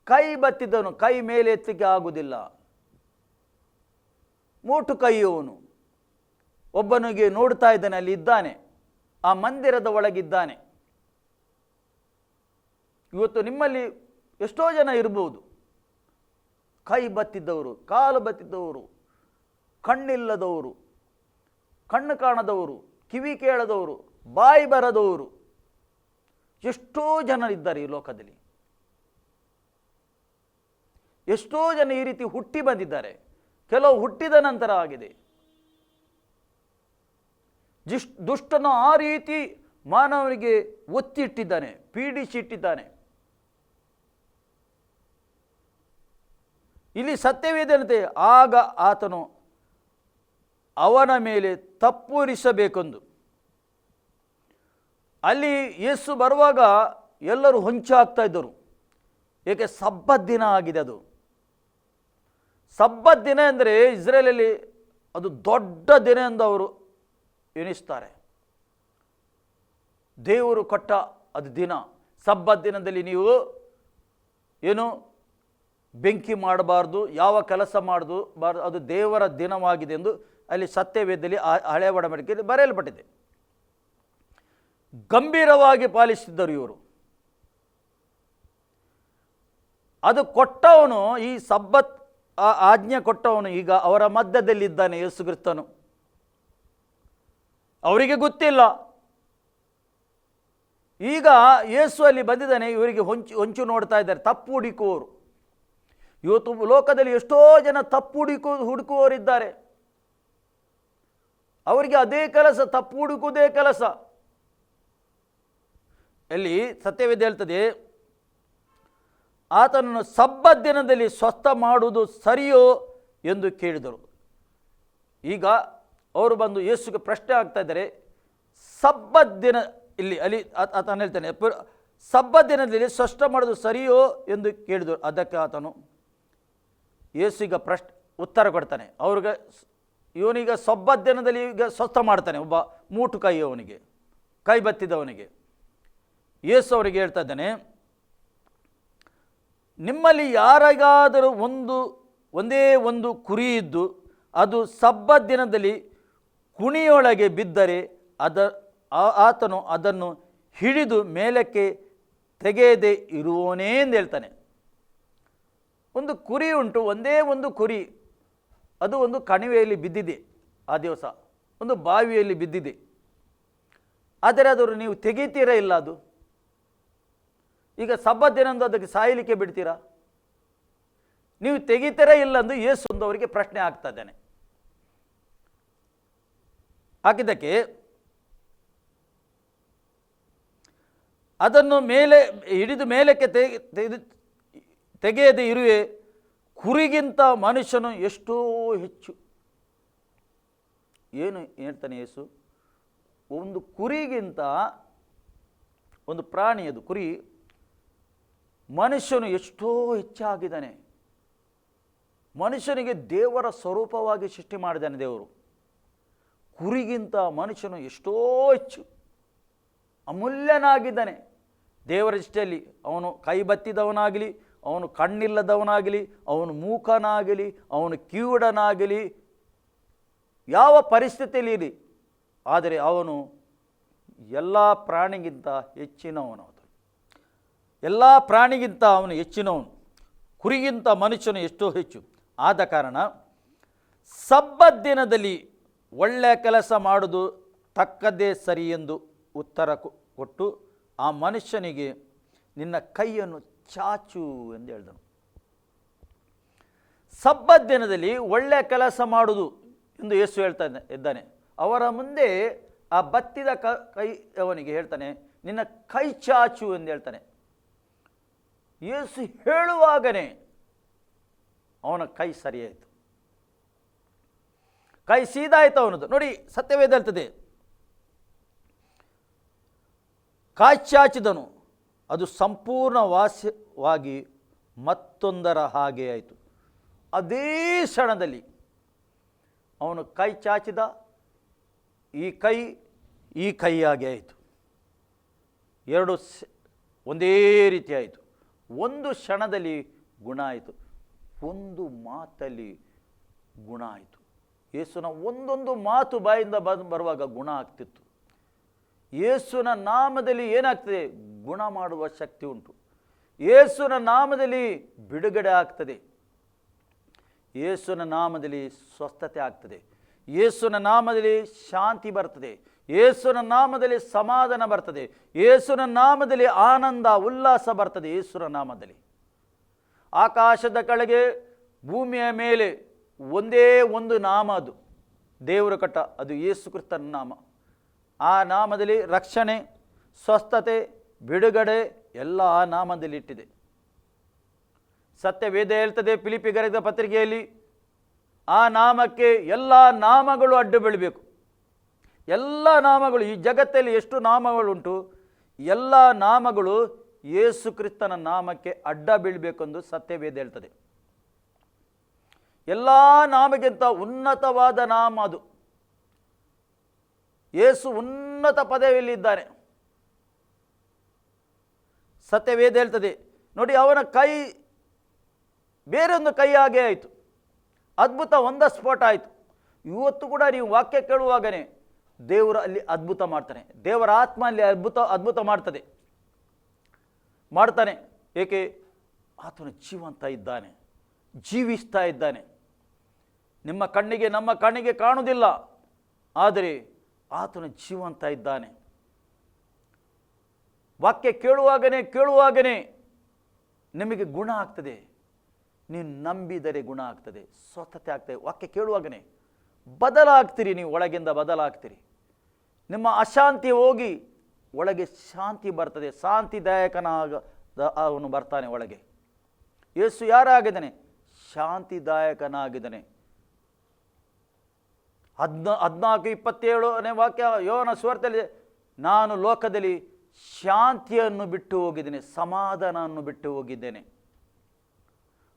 ಕೈ ಮೇಲೆ ಎತ್ತಲಿಕ್ಕೆ ಆಗುವುದಿಲ್ಲ, ಮೂಟು ಕೈಯವನು ಒಬ್ಬನಿಗೆ ನೋಡ್ತಾ ಇದ್ದಾನೆ. ಅಲ್ಲಿ ಇದ್ದಾನೆ, ಆ ಮಂದಿರದ ಒಳಗಿದ್ದಾನೆ. ಇವತ್ತು ನಿಮ್ಮಲ್ಲಿ ಎಷ್ಟೋ ಜನ ಇರ್ಬೋದು, ಕೈ ಬತ್ತಿದ್ದವರು, ಕಾಲು ಬತ್ತಿದ್ದವರು, ಕಣ್ಣಿಲ್ಲದವರು, ಕಣ್ಣು ಕಾಣದವರು, ಕಿವಿ ಕೇಳದವರು, ಬಾಯಿ ಬರದವರು, ಎಷ್ಟೋ ಜನರಿದ್ದಾರೆ ಈ ಲೋಕದಲ್ಲಿ. ಎಷ್ಟೋ ಜನ ಈ ರೀತಿ ಹುಟ್ಟಿ ಬಂದಿದ್ದಾರೆ, ಕೆಲವು ಹುಟ್ಟಿದ ನಂತರ ಆಗಿದೆ. ದುಷ್ಟನು ಆ ರೀತಿ ಮಾನವನಿಗೆ ಒತ್ತಿಟ್ಟಿದ್ದಾನೆ, ಪೀಡಿಸಿಟ್ಟಿದ್ದಾನೆ. ಇಲ್ಲಿ ಸತ್ಯವೇದಂತೆ ಆಗ ಆತನು ಅವನ ಮೇಲೆ ತಪ್ಪುರಿಸಬೇಕೆಂದು. ಅಲ್ಲಿ ಯೇಸು ಬರುವಾಗ ಎಲ್ಲರೂ ಹೊಂಚಾಗ್ತಾ ಇದ್ದರು, ಏಕೆ ಸಬ್ಬತ್ ದಿನ ಆಗಿದೆ. ಅದು ಸಬ್ಬತ್ ದಿನ ಅಂದರೆ ಇಸ್ರೇಲಲ್ಲಿ ಅದು ದೊಡ್ಡ ದಿನ ಎಂದು ಅವರು ಎಣಿಸ್ತಾರೆ. ದೇವರು ಕೊಟ್ಟ ಅದು ದಿನ. ಸಬ್ಬತ್ ದಿನದಲ್ಲಿ ನೀವು ಏನು ಬೆಂಕಿ ಮಾಡಬಾರ್ದು, ಯಾವ ಕೆಲಸ ಮಾಡಬಾರ್ದು, ಅದು ದೇವರ ದಿನವಾಗಿದೆ ಎಂದು ಅಲ್ಲಿ ಸತ್ಯವೇದದಲ್ಲಿ ಹಳೆಯ ಒಡಂಬಡಿಕೆಯಲ್ಲಿ ಬರೆಯಲ್ಪಟ್ಟಿದೆ. ಗಂಭೀರವಾಗಿ ಪಾಲಿಸಿದ್ದರು ಇವರು. ಅದು ಕೊಟ್ಟವನು, ಈ ಸಬ್ಬತ್ ಆಜ್ಞೆ ಕೊಟ್ಟವನು ಈಗ ಅವರ ಮಧ್ಯದಲ್ಲಿದ್ದಾನೆ, ಯೇಸು ಕ್ರಿಸ್ತನು. ಅವರಿಗೆ ಗೊತ್ತಿಲ್ಲ. ಈಗ ಯೇಸು ಅಲ್ಲಿ ಬಂದಿದ್ದಾನೆ, ಇವರಿಗೆ ಹೊಂಚು ನೋಡ್ತಾ ಇದ್ದಾರೆ, ತಪ್ಪು ಹುಡುಕುವವರು. ಇವತ್ತು ಲೋಕದಲ್ಲಿ ಎಷ್ಟೋ ಜನ ತಪ್ಪು ಹುಡುಕುವವರಿದ್ದಾರೆ. ಅವರಿಗೆ ಅದೇ ಕೆಲಸ, ತಪ್ಪು ಹುಡುಕುವುದೇ ಕೆಲಸ. ಅಲ್ಲಿ ಸತ್ಯವೇದ ಹೇಳ್ತದೆ, ಆತನನ್ನು ಸಬ್ಬತ್ ದಿನದಲ್ಲಿ ಸ್ವಸ್ಥ ಮಾಡುವುದು ಸರಿಯೋ ಎಂದು ಕೇಳಿದರು. ಈಗ ಅವರು ಬಂದು ಯೇಸುಗೆ ಪ್ರಶ್ನೆ ಆಗ್ತಾ ಇದ್ದಾರೆ, ಸಬ್ಬತ್ ದಿನ ಇಲ್ಲಿ ಅಲ್ಲಿ ಆತನು ಹೇಳ್ತಾನೆ, ಸಬ್ಬತ್ ದಿನದಲ್ಲಿ ಸ್ವಸ್ಥ ಮಾಡೋದು ಸರಿಯೋ ಎಂದು ಕೇಳಿದರು. ಅದಕ್ಕೆ ಆತನು ಯೇಸುಗ ಉತ್ತರ ಕೊಡ್ತಾನೆ. ಅವ್ರಿಗೆ ಇವನಿಗೆ ಸಬ್ಬತ್ ದಿನದಲ್ಲಿ ಈಗ ಸ್ವಸ್ಥ ಮಾಡ್ತಾನೆ, ಒಬ್ಬ ಮೂಟು ಕೈಯವನಿಗೆ, ಕೈ ಬತ್ತಿದವನಿಗೆ. ಯೇಸು ಅವರಿಗೆ ಹೇಳ್ತಾ ಇದ್ದಾನೆ, ನಿಮ್ಮಲ್ಲಿ ಯಾರಿಗಾದರೂ ಒಂದೇ ಒಂದು ಕುರಿ ಇದ್ದು ಅದು ಸಬ್ಬತ್ ದಿನದಲ್ಲಿ ಕುಣಿಯೊಳಗೆ ಬಿದ್ದರೆ ಆತನು ಅದನ್ನು ಹಿಡಿದು ಮೇಲಕ್ಕೆ ತೆಗೆಯದೇ ಇರುವವನೇ ಎಂದು ಹೇಳ್ತಾನೆ. ಒಂದು ಕುರಿ ಉಂಟು, ಒಂದೇ ಒಂದು ಕುರಿ, ಅದು ಒಂದು ಕಣಿವೆಯಲ್ಲಿ ಬಿದ್ದಿದೆ, ಆ ದಿವಸ ಒಂದು ಬಾವಿಯಲ್ಲಿ ಬಿದ್ದಿದೆ. ಆದರೆ ಅದು ನೀವು ತೆಗಿತೀರಾ ಇಲ್ಲ? ಅದು ಈಗ ಸಬ್ಬತ್ ದಿನ ಅಂದು ಅದಕ್ಕೆ ಸಾಯಲಿಕ್ಕೆ ಬಿಡ್ತೀರಾ? ನೀವು ತೆಗಿತೀರಾ ಇಲ್ಲ ಎಂದು ಯೇಸು ಒಂದು ಅವರಿಗೆ ಪ್ರಶ್ನೆ ಆಗ್ತಾ ಇದ್ದಾನೆ. ಹಾಕಿದ್ದಕ್ಕೆ ಅದನ್ನು ಹಿಡಿದು ಮೇಲಕ್ಕೆ ತೆಗೆಯದೆ ಇರುವೆ, ಕುರಿಗಿಂತ ಮನುಷ್ಯನು ಎಷ್ಟೋ ಹೆಚ್ಚು. ಏನು ಹೇಳ್ತಾನೆ ಯೇಸು? ಒಂದು ಕುರಿಗಿಂತ, ಒಂದು ಪ್ರಾಣಿ ಅದು ಕುರಿ, ಮನುಷ್ಯನು ಎಷ್ಟೋ ಹೆಚ್ಚಾಗಿದ್ದಾನೆ. ಮನುಷ್ಯನಿಗೆ ದೇವರ ಸ್ವರೂಪವಾಗಿ ಸೃಷ್ಟಿ ಮಾಡಿದ್ದಾನೆ ದೇವರು. ಕುರಿಗಿಂತ ಮನುಷ್ಯನು ಎಷ್ಟೋ ಹೆಚ್ಚು ಅಮೂಲ್ಯನಾಗಿದ್ದಾನೆ ದೇವರ ದೃಷ್ಟಿಯಲ್ಲಿ. ಅವನು ಕೈ ಬತ್ತಿದವನಾಗಲಿ, ಅವನು ಕಣ್ಣಿಲ್ಲದವನಾಗಲಿ, ಅವನು ಮೂಕನಾಗಲಿ, ಅವನು ಕಿವುಡನಾಗಲಿ, ಯಾವ ಪರಿಸ್ಥಿತಿಯಲ್ಲಿ ಇರಲಿ, ಆದರೆ ಅವನು ಎಲ್ಲ ಪ್ರಾಣಿಗಿಂತ ಹೆಚ್ಚಿನವನು. ಎಲ್ಲ ಪ್ರಾಣಿಗಿಂತ ಅವನು ಹೆಚ್ಚಿನವನು. ಕುರಿಗಿಂತ ಮನುಷ್ಯನು ಎಷ್ಟೋ ಹೆಚ್ಚು. ಆದ ಕಾರಣ ಸಬ್ಬತ್ ದಿನದಲ್ಲಿ ಒಳ್ಳೆಯ ಕೆಲಸ ಮಾಡುವುದು ತಕ್ಕದ್ದೇ ಸರಿ ಎಂದು ಉತ್ತರ ಕೊಟ್ಟು ಆ ಮನುಷ್ಯನಿಗೆ, ನಿನ್ನ ಕೈಯನ್ನು ಚಾಚು ಎಂದು ಹೇಳಿದನು. ಸಬ್ಬತ್ ದಿನದಲ್ಲಿ ಒಳ್ಳೆಯ ಕೆಲಸ ಮಾಡುವುದು ಎಂದು ಯೇಸು ಹೇಳ್ತಾ ಇದ್ದಾನೆ. ಅವರ ಮುಂದೆ ಆ ಬತ್ತಿದ ಕೈ ಅವನಿಗೆ ಹೇಳ್ತಾನೆ, ನಿನ್ನ ಕೈ ಚಾಚು ಎಂದು ಹೇಳ್ತಾನೆ. ಯೇಸು ಹೇಳುವಾಗನೇ ಅವನ ಕೈ ಸರಿಯಾಯಿತು, ಕೈ ಸೀದಾಯಿತು ಅವನದು. ನೋಡಿ, ಸತ್ಯವೇದ ಹೇಳ್ತದೆ, ಕೈ ಚಾಚಿದನು, ಅದು ಸಂಪೂರ್ಣ ವಾಸವಾಗಿ ಮತ್ತೊಂದರ ಹಾಗೆ ಆಯಿತು. ಅದೇ ಕ್ಷಣದಲ್ಲಿ ಅವನು ಕೈ ಚಾಚಿದ, ಈ ಕೈಯಾಗೆ ಆಯಿತು. ಎರಡು ಒಂದೇ ರೀತಿ ಆಯಿತು. ಒಂದು ಕ್ಷಣದಲ್ಲಿ ಗುಣ ಆಯಿತು, ಒಂದು ಮಾತಲ್ಲಿ ಗುಣ ಆಯಿತು. ಯೇಸುನ ಒಂದೊಂದು ಮಾತು ಬಾಯಿಂದ ಬರುವಾಗ ಗುಣ ಆಗ್ತಿತ್ತು. ಯೇಸುನ ನಾಮದಲ್ಲಿ ಏನಾಗ್ತದೆ? ಗುಣ ಮಾಡುವ ಶಕ್ತಿ ಉಂಟು. ಯೇಸುನ ನಾಮದಲ್ಲಿ ಬಿಡುಗಡೆ ಆಗ್ತದೆ. ಯೇಸುನ ನಾಮದಲ್ಲಿ ಸ್ವಸ್ಥತೆ ಆಗ್ತದೆ. ಯೇಸುನ ನಾಮದಲ್ಲಿ ಶಾಂತಿ ಬರ್ತದೆ. ಯೇಸುನ ನಾಮದಲ್ಲಿ ಸಮಾಧಾನ ಬರ್ತದೆ. ಯೇಸುನ ನಾಮದಲ್ಲಿ ಆನಂದ ಉಲ್ಲಾಸ ಬರ್ತದೆ. ಯೇಸುನ ನಾಮದಲ್ಲಿ ಆಕಾಶದ ಕೆಳಗೆ ಭೂಮಿಯ ಮೇಲೆ ಒಂದೇ ಒಂದು ನಾಮ, ಅದು ದೇವರು ಕಟ್ಟ, ಅದು ಯೇಸು ಕ್ರಿಸ್ತನ ನಾಮ. ಆ ನಾಮದಲ್ಲಿ ರಕ್ಷಣೆ, ಸ್ವಸ್ಥತೆ, ಬಿಡುಗಡೆ ಎಲ್ಲ ಆ ನಾಮದಲ್ಲಿ ಇಟ್ಟಿದೆ. ಸತ್ಯವೇದ ಹೇಳ್ತದೆ ಫಿಲಿಪ್ಪಿಗರ ಪತ್ರಿಕೆಯಲ್ಲಿ, ಆ ನಾಮಕ್ಕೆ ಎಲ್ಲ ನಾಮಗಳು ಅಡ್ಡು ಬೀಳಬೇಕು. ಎಲ್ಲ ನಾಮಗಳು, ಈ ಜಗತ್ತಲ್ಲಿ ಎಷ್ಟು ನಾಮಗಳುಂಟು, ಎಲ್ಲ ನಾಮಗಳು ಯೇಸು ಕ್ರಿಸ್ತನ ನಾಮಕ್ಕೆ ಅಡ್ಡ ಬೀಳಬೇಕೆಂದು ಸತ್ಯವೇದ ಹೇಳ್ತದೆ. ಎಲ್ಲ ನಾಮಗಿಂತ ಉನ್ನತವಾದ ನಾಮ ಅದು. ಯೇಸು ಉನ್ನತ ಪದವಿಯಲ್ಲಿದ್ದಾನೆ. ಸತ್ಯವೇದ ಹೇಳ್ತದೆ ನೋಡಿ, ಅವನ ಕೈ ಬೇರೊಂದು ಕೈ ಹಾಗೆ ಆಯಿತು, ಅದ್ಭುತ ಒಂದ ಸ್ಫೋಟ ಆಯಿತು. ಇವತ್ತು ಕೂಡ ನೀವು ವಾಕ್ಯ ಕೇಳುವಾಗನೇ ದೇವರು ಅಲ್ಲಿ ಅದ್ಭುತ ಮಾಡ್ತಾನೆ. ದೇವರ ಆತ್ಮ ಅಲ್ಲಿ ಅದ್ಭುತ ಮಾಡ್ತಾನೆ. ಏಕೆ? ಆತನು ಜೀವಂತ ಇದ್ದಾನೆ, ಜೀವಿಸ್ತಾ ಇದ್ದಾನೆ. ನಿಮ್ಮ ಕಣ್ಣಿಗೆ, ನಮ್ಮ ಕಣ್ಣಿಗೆ ಕಾಣುವುದಿಲ್ಲ, ಆದರೆ ಆತನು ಜೀವಂತ ಇದ್ದಾನೆ. ವಾಕ್ಯ ಕೇಳುವಾಗನೇ ನಿಮಗೆ ಗುಣ ಆಗ್ತದೆ. ನೀವು ನಂಬಿದರೆ ಗುಣ ಆಗ್ತದೆ, ಸ್ವಸ್ಥತೆ ಆಗ್ತದೆ. ವಾಕ್ಯ ಕೇಳುವಾಗನೇ ಬದಲಾಗ್ತೀರಿ, ನೀವು ಒಳಗಿಂದ ಬದಲಾಗ್ತೀರಿ. ನಿಮ್ಮ ಅಶಾಂತಿ ಹೋಗಿ ಒಳಗೆ ಶಾಂತಿ ಬರ್ತದೆ. ಅವನು ಬರ್ತಾನೆ ಒಳಗೆ. ಯೇಸು ಯಾರಾಗಿದ್ದಾನೆ? ಶಾಂತಿದಾಯಕನಾಗಿದ್ದಾನೆ. 14:27 ವಾಕ್ಯ ಯೋಹನ ಸುವಾರ್ತೆಯಲ್ಲಿ, ನಾನು ಲೋಕದಲ್ಲಿ ಶಾಂತಿಯನ್ನು ಬಿಟ್ಟು ಹೋಗಿದ್ದೇನೆ, ಸಮಾಧಾನವನ್ನು ಬಿಟ್ಟು ಹೋಗಿದ್ದೇನೆ.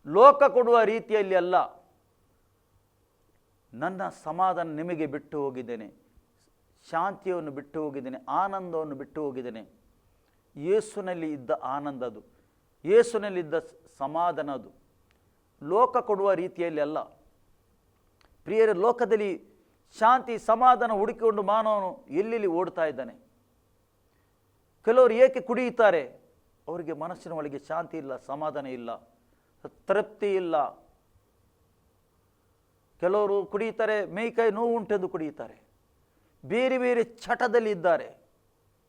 ಲೋಕ ಕೊಡುವ ರೀತಿಯಲ್ಲಿ ಅಲ್ಲ, ನನ್ನ ಸಮಾಧಾನ ನಿಮಗೆ ಬಿಟ್ಟು ಹೋಗಿದ್ದೇನೆ, ಶಾಂತಿಯನ್ನು ಬಿಟ್ಟು ಹೋಗಿದ್ದೇನೆ, ಆನಂದವನ್ನು ಬಿಟ್ಟು ಹೋಗಿದ್ದೇನೆ. ಯೇಸುನಲ್ಲಿ ಇದ್ದ ಆನಂದ ಅದು, ಯೇಸುನಲ್ಲಿದ್ದ ಸಮಾಧಾನ ಅದು, ಲೋಕ ಕೊಡುವ ರೀತಿಯಲ್ಲಿ ಅಲ್ಲ. ಪ್ರಿಯರ, ಲೋಕದಲ್ಲಿ ಶಾಂತಿ ಸಮಾಧಾನ ಹುಡುಕಿಕೊಂಡು ಮಾನವನು ಎಲ್ಲೆಲ್ಲಿ ಓಡ್ತಾ ಇದ್ದಾನೆ. ಕೆಲವರು ಏಕೆ ಕುಡಿಯುತ್ತಾರೆ? ಅವರಿಗೆ ಮನಸ್ಸಿನ ಒಳಗೆ ಶಾಂತಿ ಇಲ್ಲ, ಸಮಾಧಾನ ಇಲ್ಲ, ತೃಪ್ತಿ ಇಲ್ಲ. ಕೆಲವರು ಕುಡಿಯುತ್ತಾರೆ, ಮೈಕೈ ನೋವು ಉಂಟೆಂದು ಕುಡಿಯುತ್ತಾರೆ, ಬೇರೆ ಬೇರೆ ಚಟದಲ್ಲಿ ಇದ್ದಾರೆ,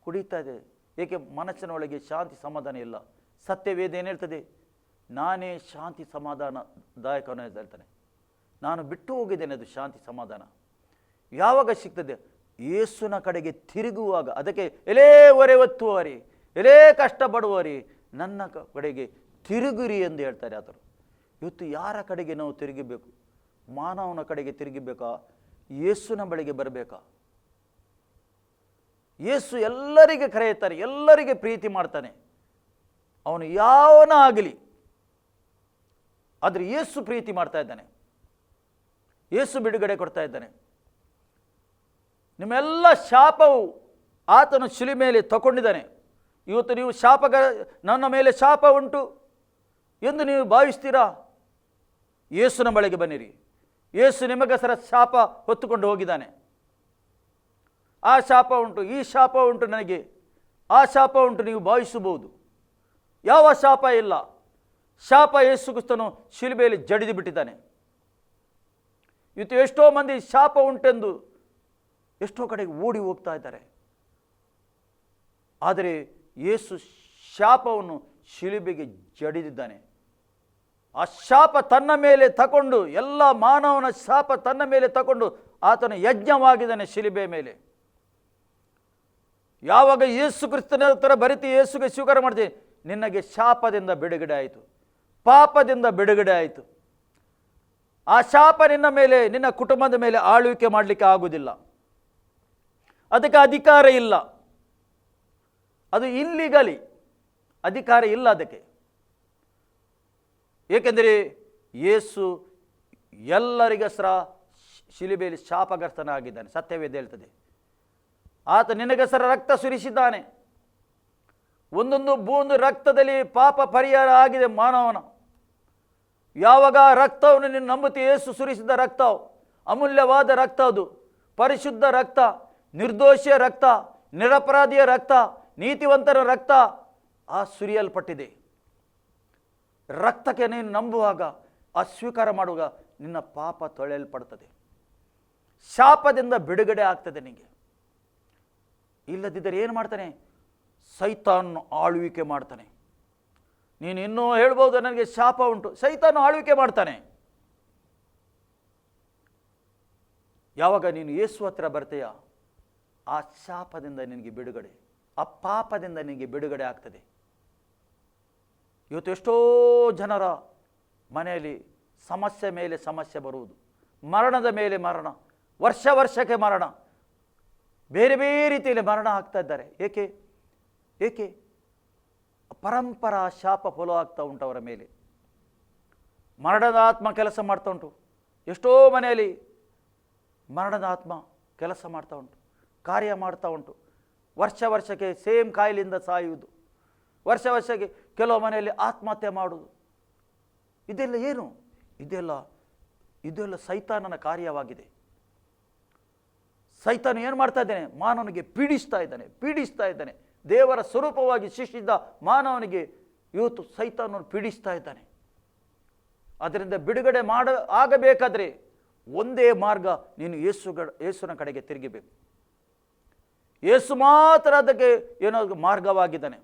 ಕುಡಿತಾ ಇದೆ. ಏಕೆ? ಮನಸ್ಸಿನ ಒಳಗೆ ಶಾಂತಿ ಸಮಾಧಾನ ಇಲ್ಲ. ಸತ್ಯವೇದ ಏನು ಹೇಳ್ತದೆ? ನಾನೇ ಶಾಂತಿ ಸಮಾಧಾನದಾಯಕನು ಅಂತ ಹೇಳ್ತಾನೆ. ನಾನು ಬಿಟ್ಟು ಹೋಗಿದ್ದೇನೆ ಅದು ಶಾಂತಿ ಸಮಾಧಾನ. ಯಾವಾಗ ಸಿಗ್ತದೆ? ಯೇಸುನ ಕಡೆಗೆ ತಿರುಗುವಾಗ. ಅದಕ್ಕೆ ಎಲೇ ಹೊರೆ ಹೊತ್ತುವರಿ, ಎಲೇ ಕಷ್ಟಪಡುವರಿ, ನನ್ನ ಕಡೆಗೆ ತಿರುಗುರಿ ಎಂದು ಹೇಳ್ತಾರೆ ಆತರು. ಇವತ್ತು ಯಾರ ಕಡೆಗೆ ನಾವು ತಿರುಗಬೇಕು? ಮಾನವನ ಕಡೆಗೆ ತಿರುಗಬೇಕಾ? ಯೇಸುನ ಬಳಿಗೆ ಬರಬೇಕಾ? ಯೇಸು ಎಲ್ಲರಿಗೆ ಕರೆಯುತ್ತಾರೆ, ಎಲ್ಲರಿಗೆ ಪ್ರೀತಿ ಮಾಡ್ತಾನೆ. ಅವನು ಯಾವನ ಆಗಲಿ, ಆದರೆ ಯೇಸು ಪ್ರೀತಿ ಮಾಡ್ತಾ ಇದ್ದಾನೆ, ಯೇಸು ಬಿಡುಗಡೆ ಕೊಡ್ತಾ ಇದ್ದಾನೆ. ನಿಮ್ಮೆಲ್ಲ ಶಾಪವು ಆತನು ಶಿಲುಬೆ ಮೇಲೆ ತಗೊಂಡಿದ್ದಾನೆ. ಇವತ್ತು ನೀವು ನನ್ನ ಮೇಲೆ ಶಾಪ ಉಂಟು ಎಂದು ನೀವು ಭಾವಿಸ್ತೀರಾ? ಯೇಸುನ ಬಳಿಗೆ ಬನ್ನಿರಿ. ಯೇಸು ನಿಮಗೋಸ್ಕರ ಶಾಪ ಹೊತ್ತುಕೊಂಡು ಹೋಗಿದ್ದಾನೆ. ಆ ಶಾಪ ಉಂಟು, ಈ ಶಾಪ ಉಂಟು, ನನಗೆ ಆ ಶಾಪ ಉಂಟು ನೀವು ಭಾವಿಸಬಹುದು. ಯಾವ ಶಾಪ ಇಲ್ಲ. ಶಾಪ ಯೇಸು ಕ್ರಿಸ್ತನು ಶಿಲುಬೆಯಲ್ಲಿ ಜಡಿದು ಬಿಟ್ಟಿದ್ದಾನೆ. ಇವತ್ತು ಎಷ್ಟೋ ಮಂದಿ ಶಾಪ ಉಂಟೆಂದು ಎಷ್ಟೋ ಕಡೆಗೆ ಓಡಿ ಹೋಗ್ತಾ ಇದ್ದಾರೆ. ಆದರೆ ಯೇಸು ಶಾಪವನ್ನು ಶಿಲುಬೆಗೆ ಜಡಿದಿದ್ದಾನೆ. ಆ ಶಾಪ ತನ್ನ ಮೇಲೆ ತಗೊಂಡು, ಎಲ್ಲ ಮಾನವನ ಶಾಪ ತನ್ನ ಮೇಲೆ ತಗೊಂಡು ಆತನ ಯಜ್ಞವಾಗಿದ್ದಾನೆ ಶಿಲುಬೆ ಮೇಲೆ. ಯಾವಾಗ ಯೇಸು ಕ್ರಿಸ್ತನ ಹತ್ರ ಬರಿತಿ ಯೇಸುಗೆ ಸ್ವೀಕಾರ ಮಾಡ್ತೀವಿ, ನಿನಗೆ ಶಾಪದಿಂದ ಬಿಡುಗಡೆ ಆಯಿತು, ಪಾಪದಿಂದ ಬಿಡುಗಡೆ ಆಯಿತು. ಆ ಶಾಪ ನಿನ್ನ ಮೇಲೆ, ನಿನ್ನ ಕುಟುಂಬದ ಮೇಲೆ ಆಳ್ವಿಕೆ ಮಾಡಲಿಕ್ಕೆ ಆಗುವುದಿಲ್ಲ. ಅದಕ್ಕೆ ಅಧಿಕಾರ ಇಲ್ಲ. ಅದು ಇಲ್ಲಿಗಲಿ ಅಧಿಕಾರ ಇಲ್ಲ ಅದಕ್ಕೆ. ಏಕೆಂದರೆ ಯೇಸು ಎಲ್ಲರಿಗೋಸ್ಕರ ಶಿಲುಬೆಯಲ್ಲಿ ಶಾಪಗ್ರಸ್ತನಾಗಿದ್ದಾನೆ. ಸತ್ಯವೇದ ಹೇಳ್ತದೆ, ಆತ ನಿನಗೋಸ್ಕರ ರಕ್ತ ಸುರಿಸಿದ್ದಾನೆ. ಒಂದೊಂದು ಬೂಂದು ರಕ್ತದಲ್ಲಿ ಪಾಪ ಪರಿಹಾರ ಆಗಿದೆ ಮಾನವನ. ಯಾವಾಗ ರಕ್ತವನ್ನು ನೀನು ನಂಬುತ್ತಿ, ಯೇಸು ಸುರಿಸಿದ ರಕ್ತ ಅಮೂಲ್ಯವಾದ ರಕ್ತ, ಅದು ಪರಿಶುದ್ಧ ರಕ್ತ, ನಿರ್ದೋಷಿಯ ರಕ್ತ, ನಿರಪರಾಧಿಯ ರಕ್ತ, ನೀತಿವಂತರ ರಕ್ತ ಆ ಸುರಿಯಲ್ಪಟ್ಟಿದೆ. ರಕ್ತಕ್ಕೆ ನೀನು ನಂಬುವಾಗ, ಅಸ್ವೀಕಾರ ಮಾಡುವಾಗ ನಿನ್ನ ಪಾಪ ತೊಳೆಯಲ್ಪಡ್ತದೆ, ಶಾಪದಿಂದ ಬಿಡುಗಡೆ ಆಗ್ತದೆ ನಿನಗೆ. ಇಲ್ಲದಿದ್ದರೆ ಏನು ಮಾಡ್ತಾನೆ? ಸೈತಾನನು ಆಳ್ವಿಕೆ ಮಾಡ್ತಾನೆ. ನೀನು ಇನ್ನೂ ಹೇಳ್ಬೋದು, ನನಗೆ ಶಾಪ ಉಂಟು. ಸೈತಾನ ಆಳ್ವಿಕೆ ಮಾಡ್ತಾನೆ. ಯಾವಾಗ ನೀನು ಯೇಸು ಹತ್ರ ಬರ್ತೀಯ, ಆ ಶಾಪದಿಂದ ನಿನಗೆ ಬಿಡುಗಡೆ, ಆ ಪಾಪದಿಂದ ನಿನಗೆ ಬಿಡುಗಡೆ ಆಗ್ತದೆ. ಇವತ್ತು ಎಷ್ಟೋ ಜನರ ಮನೆಯಲ್ಲಿ ಸಮಸ್ಯೆ ಮೇಲೆ ಸಮಸ್ಯೆ ಬರುವುದು, ಮರಣದ ಮೇಲೆ ಮರಣ, ವರ್ಷ ವರ್ಷಕ್ಕೆ ಮರಣ, ಬೇರೆ ಬೇರೆ ರೀತಿಯಲ್ಲಿ ಮರಣ ಆಗ್ತಾ ಇದ್ದಾರೆ. ಏಕೆ ಏಕೆ ಪರಂಪರಾ ಶಾಪ ಫಾಲೋ ಆಗ್ತಾ ಉಂಟು ಅವರ ಮೇಲೆ. ಮರಣದ ಆತ್ಮ ಕೆಲಸ ಮಾಡ್ತಾ ಉಂಟು. ಎಷ್ಟೋ ಮನೆಯಲ್ಲಿ ಮರಣದ ಆತ್ಮ ಕೆಲಸ ಮಾಡ್ತಾ ಉಂಟು, ಕಾರ್ಯ ಮಾಡ್ತಾ ಉಂಟು. ವರ್ಷ ವರ್ಷಕ್ಕೆ ಸೇಮ್ ಕಾಯಿಲೆಯಿಂದ ಸಾಯುವುದು, ವರ್ಷ ವರ್ಷಕ್ಕೆ ಕೆಲವು ಮನೆಯಲ್ಲಿ ಆತ್ಮಹತ್ಯೆ ಮಾಡುವುದು. ಇದೆಲ್ಲ ಏನು? ಇದೆಲ್ಲ ಸೈತಾನನ ಕಾರ್ಯವಾಗಿದೆ. ಸೈತಾನ ಏನು ಮಾಡ್ತಾ ಇದ್ದಾನೆ? ಮಾನವನಿಗೆ ಪೀಡಿಸ್ತಾ ಇದ್ದಾನೆ. ದೇವರ ಸ್ವರೂಪವಾಗಿ ಸೃಷ್ಟಿಸಿದ ಮಾನವನಿಗೆ ಇವತ್ತು ಸೈತಾನವನ್ನು ಪೀಡಿಸ್ತಾ ಇದ್ದಾನೆ. ಅದರಿಂದ ಬಿಡುಗಡೆ ಆಗಬೇಕಾದ್ರೆ ಒಂದೇ ಮಾರ್ಗ, ನೀನು ಯೇಸುನ ಕಡೆಗೆ ತಿರುಗಬೇಕು. ಯೇಸು ಮಾತ್ರ ಅದಕ್ಕೆ ಏನೋ ಮಾರ್ಗವಾಗಿದ್ದಾನೆ.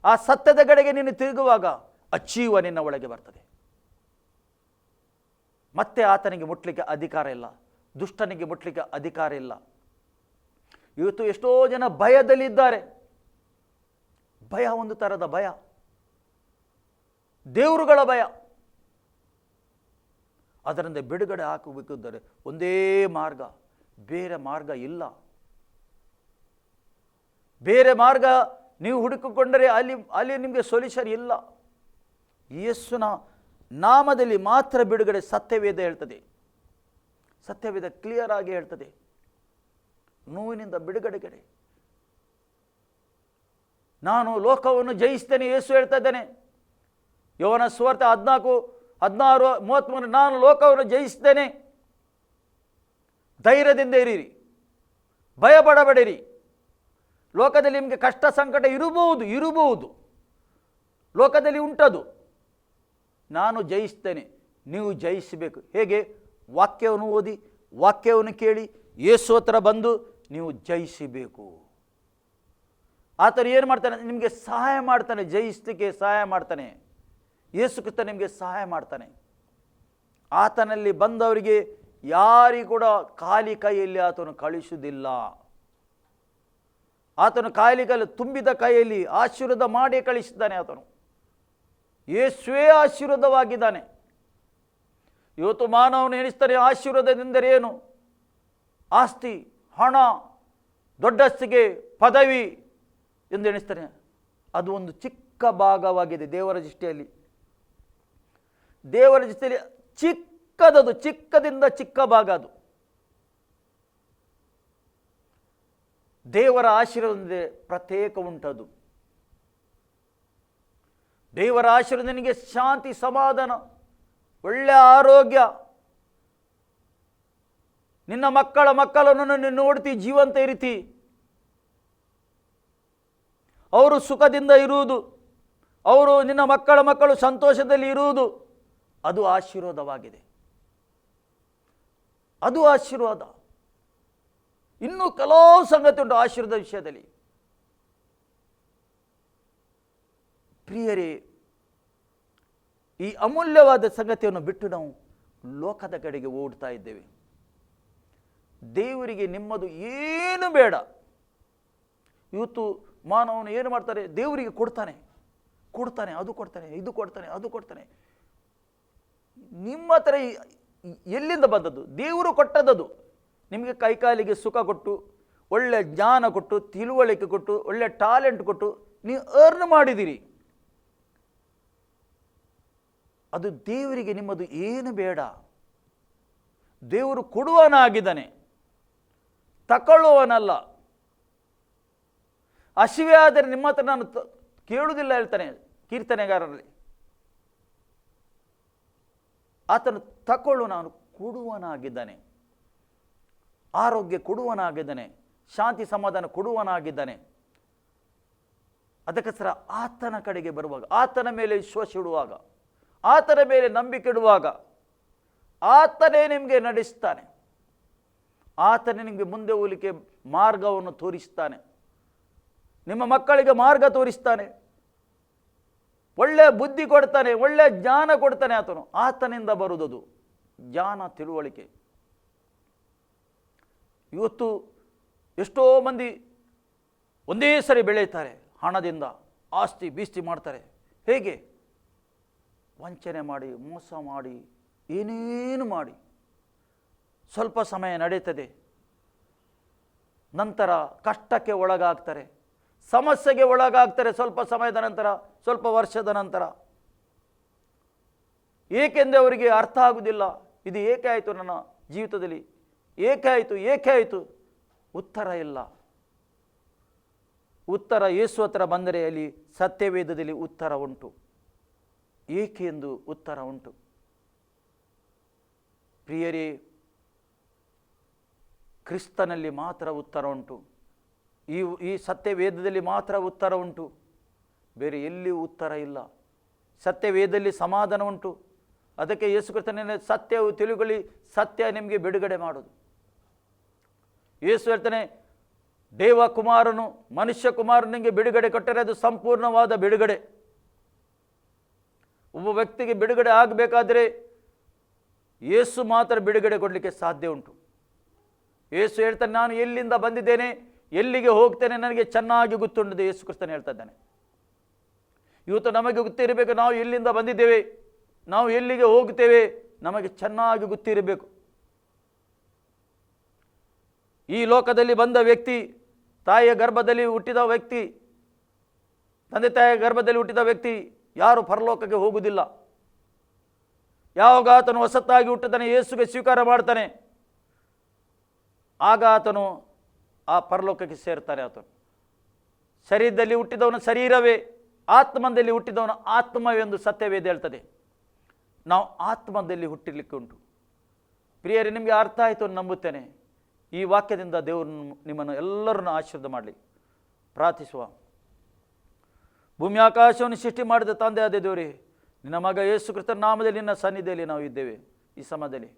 ಆ ಸತ್ಯದ ಕಡೆಗೆ ನೀನು ತಿರುಗುವಾಗ ಅಚ್ಚೀವ ನಿನ್ನ ಒಳಗೆ ಬರ್ತದೆ. ಮತ್ತೆ ಆತನಿಗೆ ಮುಟ್ಲಿಕ್ಕೆ ಅಧಿಕಾರ ಇಲ್ಲ, ದುಷ್ಟನಿಗೆ ಮುಟ್ಲಿಕ್ಕೆ ಅಧಿಕಾರ ಇಲ್ಲ. ಇವತ್ತು ಎಷ್ಟೋ ಜನ ಭಯದಲ್ಲಿದ್ದಾರೆ. ಭಯ ಒಂದು ಥರದ ಭಯ, ದೇವರುಗಳ ಭಯ. ಅದರಿಂದ ಬಿಡುಗಡೆ ಹಾಕಬೇಕಿದ್ದರೆ ಒಂದೇ ಮಾರ್ಗ, ಬೇರೆ ಮಾರ್ಗ ಇಲ್ಲ. ಬೇರೆ ಮಾರ್ಗ ನೀವು ಹುಡುಕಿಕೊಂಡರೆ ಅಲ್ಲಿ ನಿಮಗೆ ಸೊಲ್ಯೂಷನ್ ಇಲ್ಲ. ಯೇಸುನ ನಾಮದಲ್ಲಿ ಮಾತ್ರ ಬಿಡುಗಡೆ. ಸತ್ಯವೇದ ಹೇಳ್ತದೆ, ಸತ್ಯವೇದ ಕ್ಲಿಯರ್ ಆಗಿ ಹೇಳ್ತದೆ, ನೋವಿನಿಂದ ಬಿಡುಗಡೆಗಡೆ. ನಾನು ಲೋಕವನ್ನು ಜಯಿಸ್ತೇನೆ ಯೇಸು ಹೇಳ್ತಾ ಇದ್ದಾನೆ. ಯೋಹನ ಸುವಾರ್ತೆ 14:16-33, ನಾನು ಲೋಕವನ್ನು ಜಯಿಸ್ತೇನೆ. ಧೈರ್ಯದಿಂದ ಇರಿರಿ, ಭಯಪಡಬೇಡಿರಿ. ಲೋಕದಲ್ಲಿ ನಿಮಗೆ ಕಷ್ಟ ಸಂಕಟ ಇರಬಹುದು, ಲೋಕದಲ್ಲಿ ಉಂಟದು. ನಾನು ಜಯಿಸ್ತೇನೆ, ನೀವು ಜಯಿಸಬೇಕು. ಹೇಗೆ? ವಾಕ್ಯವನ್ನು ಓದಿ, ವಾಕ್ಯವನ್ನು ಕೇಳಿ, ಯೇಸು ಹತ್ರ ಬಂದು ನೀವು ಜಯಿಸಬೇಕು. ಆತನು ಏನು ಮಾಡ್ತಾನೆ? ನಿಮಗೆ ಸಹಾಯ ಮಾಡ್ತಾನೆ, ಜಯಿಸಲಿಕ್ಕೆ ಸಹಾಯ ಮಾಡ್ತಾನೆ. ಯೇಸು ಕ್ರಿಸ್ತ ನಿಮಗೆ ಸಹಾಯ ಮಾಡ್ತಾನೆ. ಆತನಲ್ಲಿ ಬಂದವರಿಗೆ ಯಾರಿಗೂ ಕೂಡ ಖಾಲಿ ಕೈಯಲ್ಲಿ ಆತನು ಕಳಿಸುವುದಿಲ್ಲ. ಆತನು ಖಾಲಿ ಕೈಯಲ್ಲಿ, ತುಂಬಿದ ಕೈಯಲ್ಲಿ ಆಶೀರ್ವಾದ ಮಾಡಿ ಕಳಿಸಿದ್ದಾನೆ. ಆತನು ಯೇಸುವೇ ಆಶೀರ್ವಾದವಾಗಿದ್ದಾನೆ. ಇವತ್ತು ಮಾನವನು ಎಣಿಸ್ತಾನೆ ಆಶೀರ್ವಾದವೆಂದರೆ ಏನು? ಆಸ್ತಿ, ಹಣ, ದೊಡ್ಡಸ್ತಿಗೆ, ಪದವಿ ಎಂದು ಎಣಿಸ್ತಾನೆ. ಅದು ಒಂದು ಚಿಕ್ಕ ಭಾಗವಾಗಿದೆ ದೇವರ ದೃಷ್ಟಿಯಲ್ಲಿ. ದೇವರ ದೃಷ್ಟಿಯಲ್ಲಿ ಚಿಕ್ಕದದು, ಚಿಕ್ಕದಿಂದ ಚಿಕ್ಕ ಭಾಗ ಅದು. ದೇವರ ಆಶೀರ್ವಾದ ಪ್ರತ್ಯೇಕ ಉಂಟದು. ದೇವರ ಆಶೀರ್ವಾದ ನಿನಗೆ ಶಾಂತಿ, ಸಮಾಧಾನ, ಒಳ್ಳೆಯ ಆರೋಗ್ಯ. ನಿನ್ನ ಮಕ್ಕಳನ್ನು ನೀನು ನೋಡ್ತಿ, ಜೀವಂತ ಇರ್ತಿ, ಅವರು ಸುಖದಿಂದ ಇರುವುದು, ಅವರು ನಿನ್ನ ಮಕ್ಕಳು ಸಂತೋಷದಲ್ಲಿ ಇರುವುದು, ಅದು ಆಶೀರ್ವಾದವಾಗಿದೆ. ಅದು ಆಶೀರ್ವಾದ. ಇನ್ನೂ ಕೆಲವು ಸಂಗತಿ ಉಂಟು ಆಶೀರ್ವಾದ ವಿಷಯದಲ್ಲಿ. ಪ್ರಿಯರೇ, ಈ ಅಮೂಲ್ಯವಾದ ಸಂಗತಿಯನ್ನು ಬಿಟ್ಟು ನಾವು ಲೋಕದ ಕಡೆಗೆ ಓಡ್ತಾ ಇದ್ದೇವೆ. ದೇವರಿಗೆ ನಿಮ್ಮದು ಏನು ಬೇಡ. ಇವತ್ತು ಮಾನವನು ಏನು ಮಾಡ್ತಾರೆ? ದೇವರಿಗೆ ಕೊಡ್ತಾನೆ, ಅದು ಕೊಡ್ತಾನೆ. ನಿಮ್ಮ ಹತ್ರ ಎಲ್ಲಿಂದ ಬಂದದ್ದು? ದೇವರು ಕೊಟ್ಟದ್ದು. ನಿಮಗೆ ಕೈಕಾಲಿಗೆ ಸುಖ ಕೊಟ್ಟು, ಒಳ್ಳೆ ಜ್ಞಾನ ಕೊಟ್ಟು, ತಿಳುವಳಿಕೆ ಕೊಟ್ಟು, ಒಳ್ಳೆ ಟ್ಯಾಲೆಂಟ್ ಕೊಟ್ಟು ನೀವು ಅರ್ನ್ ಮಾಡಿದಿರಿ. ಅದು ದೇವರಿಗೆ ನಿಮ್ಮದು ಏನು ಬೇಡ. ದೇವರು ಕೊಡುವನಾಗಿದ್ದಾನೆ, ತಕೊಳ್ಳುವನಲ್ಲ. ಹಸಿವೆ ಆದರೆ ನಿಮ್ಮ ಹತ್ರ ನಾನು ಕೇಳುವುದಿಲ್ಲ ಹೇಳ್ತಾನೆ ಕೀರ್ತನೆಗಾರರಲ್ಲಿ. ಆತನು ತಕೊಳ್ಳು, ನಾನು ಕೊಡುವನಾಗಿದ್ದಾನೆ. ಆರೋಗ್ಯ ಕೊಡುವನಾಗಿದ್ದಾನೆ, ಶಾಂತಿ ಸಮಾಧಾನ ಕೊಡುವನಾಗಿದ್ದಾನೆ. ಅದಕ್ಕೋಸ್ಕರ ಆತನ ಕಡೆಗೆ ಬರುವಾಗ, ಆತನ ಮೇಲೆ ವಿಶ್ವಾಸ ಇಡುವಾಗ, ಆತನ ಮೇಲೆ ನಂಬಿಕೆ ಇಡುವಾಗ ಆತನೇ ನಿಮಗೆ ನಡೆಸ್ತಾನೆ. ಆತನೇ ನಿಮಗೆ ಮುಂದೆ ಹೋಗಲಿಕ್ಕೆ ಮಾರ್ಗವನ್ನು ತೋರಿಸ್ತಾನೆ. ನಿಮ್ಮ ಮಕ್ಕಳಿಗೆ ಮಾರ್ಗ ತೋರಿಸ್ತಾನೆ. ಒಳ್ಳೆ ಬುದ್ಧಿ ಕೊಡ್ತಾನೆ, ಒಳ್ಳೆ ಜ್ಞಾನ ಕೊಡ್ತಾನೆ ಆತನು. ಆತನಿಂದ ಬರುವುದು ಜ್ಞಾನ, ತಿಳುವಳಿಕೆ. ಇವತ್ತು ಎಷ್ಟೋ ಮಂದಿ ಒಂದೇ ಸರಿ ಬೆಳೆಯುತ್ತಾರೆ, ಹಣದಿಂದ ಆಸ್ತಿ ಬೀಸ್ತಿ ಮಾಡ್ತಾರೆ. ಹೇಗೆ? ವಂಚನೆ ಮಾಡಿ, ಮೋಸ ಮಾಡಿ, ಏನೇನು ಮಾಡಿ ಸ್ವಲ್ಪ ಸಮಯ ನಡೀತದೆ, ನಂತರ ಕಷ್ಟಕ್ಕೆ ಒಳಗಾಗ್ತಾರೆ, ಸಮಸ್ಯೆಗೆ ಒಳಗಾಗ್ತಾರೆ. ಸ್ವಲ್ಪ ಸಮಯದ ನಂತರ, ಸ್ವಲ್ಪ ವರ್ಷದ ನಂತರ. ಏಕೆಂದರೆ ಅವರಿಗೆ ಅರ್ಥ ಆಗುವುದಿಲ್ಲ, ಇದು ಏಕೆ ಆಯಿತು ನನ್ನ ಜೀವಿತದಲ್ಲಿ, ಏಕೆ ಆಯಿತು. ಉತ್ತರ ಇಲ್ಲ. ಉತ್ತರ ಯೇಸು ಹತ್ರ ಬಂದರೆ ಅಲ್ಲಿ ಸತ್ಯವೇದದಲ್ಲಿ ಉತ್ತರ ಉಂಟು. ಏಕೆ ಎಂದು ಉತ್ತರ ಉಂಟು. ಪ್ರಿಯರೇ, ಕ್ರಿಸ್ತನಲ್ಲಿ ಮಾತ್ರ ಉತ್ತರ ಉಂಟು. ಈ ಸತ್ಯವೇದದಲ್ಲಿ ಮಾತ್ರ ಉತ್ತರ ಉಂಟು, ಬೇರೆ ಎಲ್ಲಿಯೂ ಉತ್ತರ ಇಲ್ಲ. ಸತ್ಯವೇದದಲ್ಲಿ ಸಮಾಧಾನ ಉಂಟು. ಅದಕ್ಕೆ ಯೇಸು ಕ್ರಿಸ್ತನ ಸತ್ಯವು ತಿಳಿಗೊಳ್ಳಿ, ಸತ್ಯ ನಿಮಗೆ ಬಿಡುಗಡೆ ಮಾಡೋದು. ಯೇಸು ಹೇಳ್ತಾನೆ, ದೇವಕುಮಾರನು ಮನುಷ್ಯ ಕುಮಾರನಿಗೆ ಬಿಡುಗಡೆ ಕೊಟ್ಟರೆ ಅದು ಸಂಪೂರ್ಣವಾದ ಬಿಡುಗಡೆ. ಒಬ್ಬ ವ್ಯಕ್ತಿಗೆ ಬಿಡುಗಡೆ ಆಗಬೇಕಾದ್ರೆ ಯೇಸು ಮಾತ್ರ ಬಿಡುಗಡೆ ಕೊಡಲಿಕ್ಕೆ ಸಾಧ್ಯ ಉಂಟು. ಯೇಸು ಹೇಳ್ತಾನೆ, ನಾನು ಎಲ್ಲಿಂದ ಬಂದಿದ್ದೇನೆ, ಎಲ್ಲಿಗೆ ಹೋಗ್ತೇನೆ ನನಗೆ ಚೆನ್ನಾಗಿ ಗೊತ್ತುಂಟು. ಯೇಸು ಕ್ರಿಸ್ತನು ಹೇಳ್ತಾ ಇದ್ದಾನೆ. ಇವತ್ತು ನಮಗೆ ಗೊತ್ತಿರಬೇಕು, ನಾವು ಎಲ್ಲಿಂದ ಬಂದಿದ್ದೇವೆ, ನಾವು ಎಲ್ಲಿಗೆ ಹೋಗ್ತೇವೆ, ನಮಗೆ ಚೆನ್ನಾಗಿ ಗೊತ್ತಿರಬೇಕು. ಈ ಲೋಕದಲ್ಲಿ ಬಂದ ವ್ಯಕ್ತಿ, ತಾಯಿಯ ಗರ್ಭದಲ್ಲಿ ಹುಟ್ಟಿದ ವ್ಯಕ್ತಿ, ತಂದೆ ತಾಯಿಯ ಗರ್ಭದಲ್ಲಿ ಹುಟ್ಟಿದ ವ್ಯಕ್ತಿ ಯಾರು ಪರಲೋಕಕ್ಕೆ ಹೋಗುವುದಿಲ್ಲ. ಯಾವಾಗ ಆತನು ಹೊಸತಾಗಿ ಹುಟ್ಟುತ್ತಾನೆ, ಯೇಸುಗೆ ಸ್ವೀಕಾರ ಮಾಡ್ತಾನೆ, ಆಗ ಆತನು ಆ ಪರಲೋಕಕ್ಕೆ ಸೇರ್ತಾನೆ. ಆತನು ಶರೀರದಲ್ಲಿ ಹುಟ್ಟಿದವನು ಶರೀರವೇ, ಆತ್ಮದಲ್ಲಿ ಹುಟ್ಟಿದವನು ಆತ್ಮವೆಂದು ಸತ್ಯವೇದ ಹೇಳ್ತದೆ. ನಾವು ಆತ್ಮದಲ್ಲಿ ಹುಟ್ಟಿರ್ಲಿಕ್ಕೆ ಉಂಟು. ಪ್ರಿಯರೇ, ನಿಮಗೆ ಅರ್ಥ ಆಯಿತು ಅಂತ ನಂಬುತ್ತೇನೆ. ಈ ವಾಕ್ಯದಿಂದ ದೇವರು ನಿಮ್ಮನ್ನು ಎಲ್ಲರನ್ನು ಆಶೀರ್ವಾದ ಮಾಡಲಿ. ಪ್ರಾರ್ಥಿಸುವ. ಭೂಮಿ ಆಕಾಶವನ್ನು ಸೃಷ್ಟಿ ಮಾಡಿದ ತಂದೆ ಆದ ದೇವರೇ, ನಿನ್ನ ಮಗ ಯೇಸು ಕ್ರಿಸ್ತನ ನಾಮದಲ್ಲಿ ನಿನ್ನ ಸನ್ನಿಧಿಯಲ್ಲಿ ನಾವು ಇದ್ದೇವೆ. ಈ ಸಮಯದಲ್ಲಿ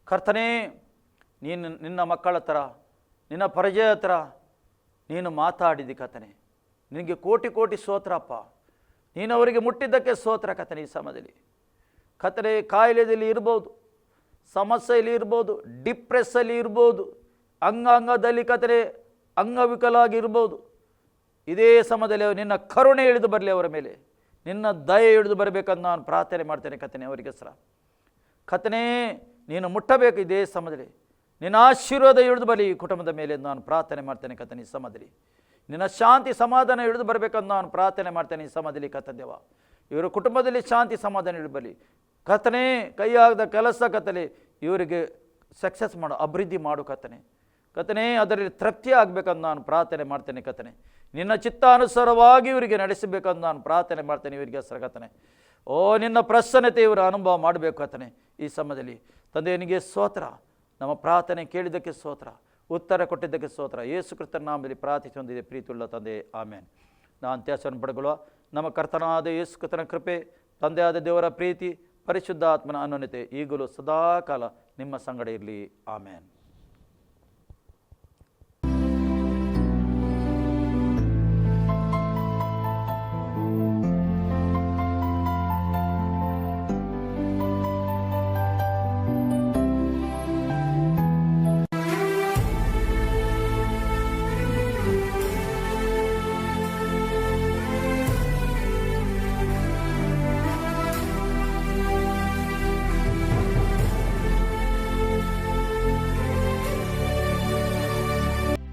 ಕರ್ತನೇ, ನೀನು ನಿನ್ನ ಮಕ್ಕಳ ಹತ್ರ, ನಿನ್ನ ಪರಿಚಯ ಹತ್ರ ನೀನು ಮಾತಾಡಿದಿ ಕರ್ತನೇ. ನಿನಗೆ ಕೋಟಿ ಕೋಟಿ ಸ್ತೋತ್ರಪ್ಪ. ನೀನು ಅವರಿಗೆ ಮುಟ್ಟಿದ್ದಕ್ಕೆ ಸ್ತೋತ್ರ ಕರ್ತನೇ. ಈ ಸಮಯದಲ್ಲಿ ಕರ್ತನೇ, ಕಾಯಿಲೆಯಲ್ಲಿ ಇರ್ಬೋದು, ಸಮಸ್ಯೆಯಲ್ಲಿ ಇರ್ಬೋದು, ಡಿಪ್ರೆಸ್ಸಲ್ಲಿ ಇರ್ಬೋದು, ಅಂಗಾಂಗದಲ್ಲಿ ಕರ್ತನೇ ಅಂಗವಿಕಲಾಗಿ ಇರ್ಬೋದು. ಇದೇ ಸಮಯದಲ್ಲಿ ನಿನ್ನ ಕರುಣೆ ಇಳಿದು ಬರಲಿ ಅವರ ಮೇಲೆ, ನಿನ್ನ ದಯೆ ಇಳಿದು ಬರಬೇಕಂತ ನಾನು ಪ್ರಾರ್ಥನೆ ಮಾಡ್ತೇನೆ ಕರ್ತನೇ. ಅವರಿಗೆ ಹೆಸರ ಕರ್ತನೇ, ನೀನು ಮುಟ್ಟಬೇಕು ಇದೇ ಸಮಯದಲ್ಲಿ. ನಿನ್ನ ಆಶೀರ್ವಾದ ಇಳಿದು ಬರಲಿ ಈ ಕುಟುಂಬದ ಮೇಲೆ ನಾನು ಪ್ರಾರ್ಥನೆ ಮಾಡ್ತೇನೆ ಕರ್ತನೇ. ಈ ಸಮಯದಲ್ಲಿ ನಿನ್ನ ಶಾಂತಿ ಸಮಾಧಾನ ಇಳಿದು ಬರಬೇಕಂತ ನಾನು ಪ್ರಾರ್ಥನೆ ಮಾಡ್ತೇನೆ ಈ ಸಮಯದಲ್ಲಿ ಕರ್ತದೇವ. ಇವರ ಕುಟುಂಬದಲ್ಲಿ ಶಾಂತಿ ಸಮಾಧಾನ ಇಳಿದು ಬರಲಿ ಕರ್ತನೇ. ಕೈಯಾಗದ ಕೆಲಸ ಕರ್ತನೆ ಇವರಿಗೆ ಸಕ್ಸಸ್ ಮಾಡು, ಅಭಿವೃದ್ಧಿ ಮಾಡು ಕರ್ತನೆ. ಕರ್ತನೇ, ಅದರಲ್ಲಿ ತೃಪ್ತಿ ಆಗಬೇಕಂತ ನಾನು ಪ್ರಾರ್ಥನೆ ಮಾಡ್ತೇನೆ ಕರ್ತನೆ. ನಿನ್ನ ಚಿತ್ತಾನುಸಾರವಾಗಿ ಇವರಿಗೆ ನಡೆಸಬೇಕಂತ ನಾನು ಪ್ರಾರ್ಥನೆ ಮಾಡ್ತೇನೆ ಇವರಿಗೆ ಹೆಸರು ಕರ್ತನೆ. ಓ, ನಿನ್ನ ಪ್ರಸನ್ನತೆ ಇವರ ಅನುಭವ ಮಾಡಬೇಕು ಕರ್ತನೆ. ಈ ಸಮಯದಲ್ಲಿ ತಂದೆ ನಿನಗೆ ಸ್ತೋತ್ರ. ನಮ್ಮ ಪ್ರಾರ್ಥನೆ ಕೇಳಿದ್ದಕ್ಕೆ ಸ್ತೋತ್ರ, ಉತ್ತರ ಕೊಟ್ಟಿದ್ದಕ್ಕೆ ಸ್ತೋತ್ರ. ಯೇಸು ಕ್ರಿಸ್ತನ ನಾಮದಲ್ಲಿ ಪ್ರಾರ್ಥಿಸಿ ಹೊಂದಿದೆ ಪ್ರೀತಿಯುಳ್ಳ ತಂದೆ, ಆಮೇನ್. ನಾನು ಅಂತ್ಯಾಸವನ್ನು ಪಡೆಕೊಳ್ಳುವ. ನಮ್ಮ ಕರ್ತನಾದ ಯೇಸು ಕ್ರಿಸ್ತನ ಕೃಪೆ, ತಂದೆಯಾದ ದೇವರ ಪ್ರೀತಿ, ಪರಿಶುದ್ಧಾತ್ಮನ ಅನ್ಯೋನ್ಯತೆ ಈಗಲೂ ಸದಾಕಾಲ ನಿಮ್ಮ ಸಂಗಡ ಇರಲಿ. ಆಮೇನ್.